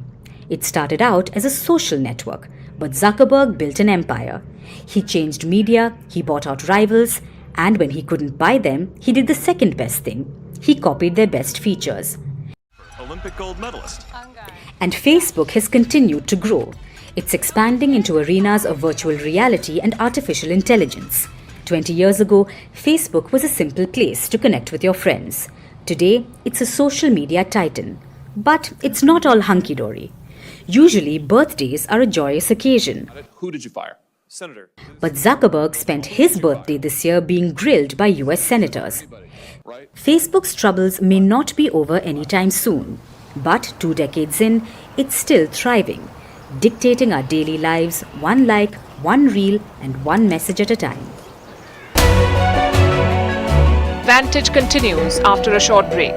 It started out as a social network, but Zuckerberg built an empire. He changed media, he bought out rivals, and when he couldn't buy them, he did the second best thing. He copied their best features. Olympic gold medalist. And Facebook has continued to grow. It's expanding into arenas of virtual reality and artificial intelligence. 20 years ago, Facebook was a simple place to connect with your friends. Today, it's a social media titan. But it's not all hunky-dory. Usually, birthdays are a joyous occasion. Who did you fire? Senator. But Zuckerberg spent his birthday this year being grilled by US senators. Facebook's troubles may not be over anytime soon. But 2 decades in, it's still thriving, dictating our daily lives, one like, one reel, and one message at a time. Vantage continues after a short break.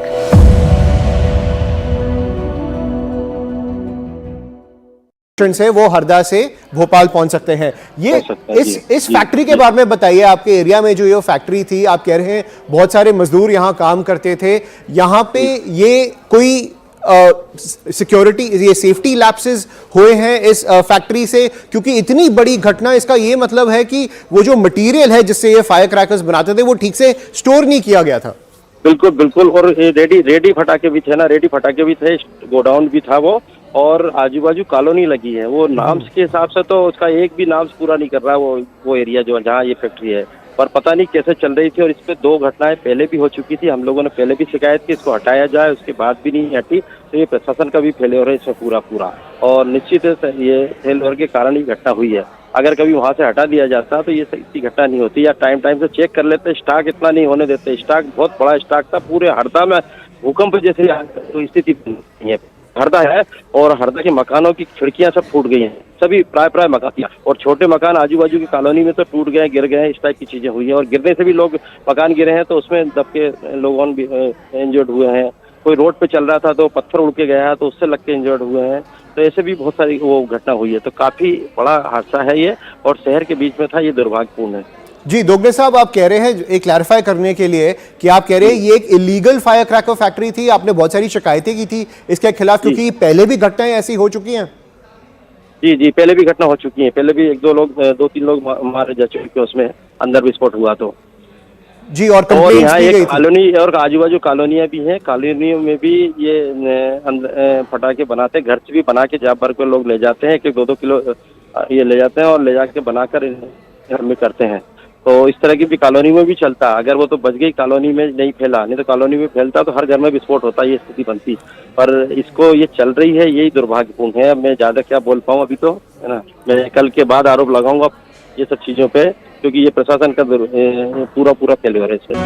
से वो हरदा से भोपाल पहुंच सकते हैं। ये इस factory के बारे में बताइए। आपके एरिया में जो ये फैक्ट्री थी, आप कह रहे हैं बहुत सारे मजदूर यहां काम करते थे, यहां पे ये कोई सिक्योरिटी, ये सेफ्टी लैप्सेस हुए हैं इस फैक्ट्री से? क्योंकि इतनी बड़ी घटना, इसका ये मतलब है कि वो जो मटेरियल है जिससे ये फायर क्रैकर्स बनाते थे वो ठीक से स्टोर नहीं किया गया था। बिल्कुल बिल्कुल। और रेडी फटाके भी थे ना, रेडी फटाके भी थे, गोडाउन भी था वो, और आजू बाजू कॉलोनी लगी है। वो नाम्स के हिसाब से तो उसका एक भी नाम्स पूरा नहीं कर रहा वो एरिया जो जहाँ ये फैक्ट्री है, पर पता नहीं कैसे चल रही थी। और इस पे 2 घटनाएं पहले भी हो चुकी थी, हम लोगों ने पहले भी शिकायत की इसको हटाया जाए, उसके बाद भी नहीं हटी। तो ये प्रशासन का भी फेलियर है इसमें पूरा, और निश्चित ये फेलियर के कारण ही घटना हुई है। अगर कभी वहाँ से हटा दिया जाता तो ये इतनी घटना नहीं होती, या टाइम से चेक कर लेते, स्टॉक इतना नहीं होने देते। स्टॉक बहुत बड़ा स्टॉक था, पूरे हरदा में भूकंप जैसी तो स्थिति नहीं है। हरदा है और हरदा के मकानों की खिड़कियां सब फूट गई हैं, सभी प्राय मकान, और छोटे मकान आजू बाजू की कॉलोनी में तो टूट गए, गिर गए, इस टाइप की चीजें हुई हैं। और गिरने से भी लोग मकान गिरे हैं तो उसमें दबके लोगों भी इंजर्ड हुए हैं। कोई रोड पे चल रहा था तो पत्थर उड़ के गया है तो उससे लग के इंजर्ड हुए हैं। तो ऐसे भी बहुत सारी वो घटना हुई है। तो काफी बड़ा हादसा है ये, और शहर के बीच में था, ये दुर्भाग्यपूर्ण है। जी दोगले साहब, आप कह रहे हैं, एक क्लैरिफाई करने के लिए, कि आप कह रहे हैं ये एक इलीगल फायर क्रैकर फैक्ट्री थी, आपने बहुत सारी शिकायतें की थी इसके खिलाफ, क्योंकि पहले भी घटनाएं ऐसी हो चुकी हैं। जी, पहले भी घटना हो चुकी है, पहले भी 2-3 लोग मारे जा चुके, उसमें अंदर विस्फोट हुआ तो जी। और यहाँ एक कॉलोनी और आजू बाजू कॉलोनियां भी हैं, कॉलोनियों में भी ये फटाके बनाते, घर से भी बना के जहाँ भर के लोग ले जाते हैं, 1-2 किलो ये ले जाते हैं और ले जाके बनाकर घर में करते हैं। तो इस तरह की भी कॉलोनी में भी चलता। अगर वो तो बच गई, कॉलोनी में नहीं फैला, नहीं तो कॉलोनी में फैलता तो हर घर में विस्फोट होता, ये स्थिति बनती। पर इसको ये चल रही है, यही दुर्भाग्यपूर्ण है। मैं ज्यादा क्या बोल पाऊँ अभी, तो है ना, मैं कल के बाद आरोप लगाऊंगा ये सब चीजों पे, क्योंकि ये प्रशासन का पूरा फेलियर है इसमें।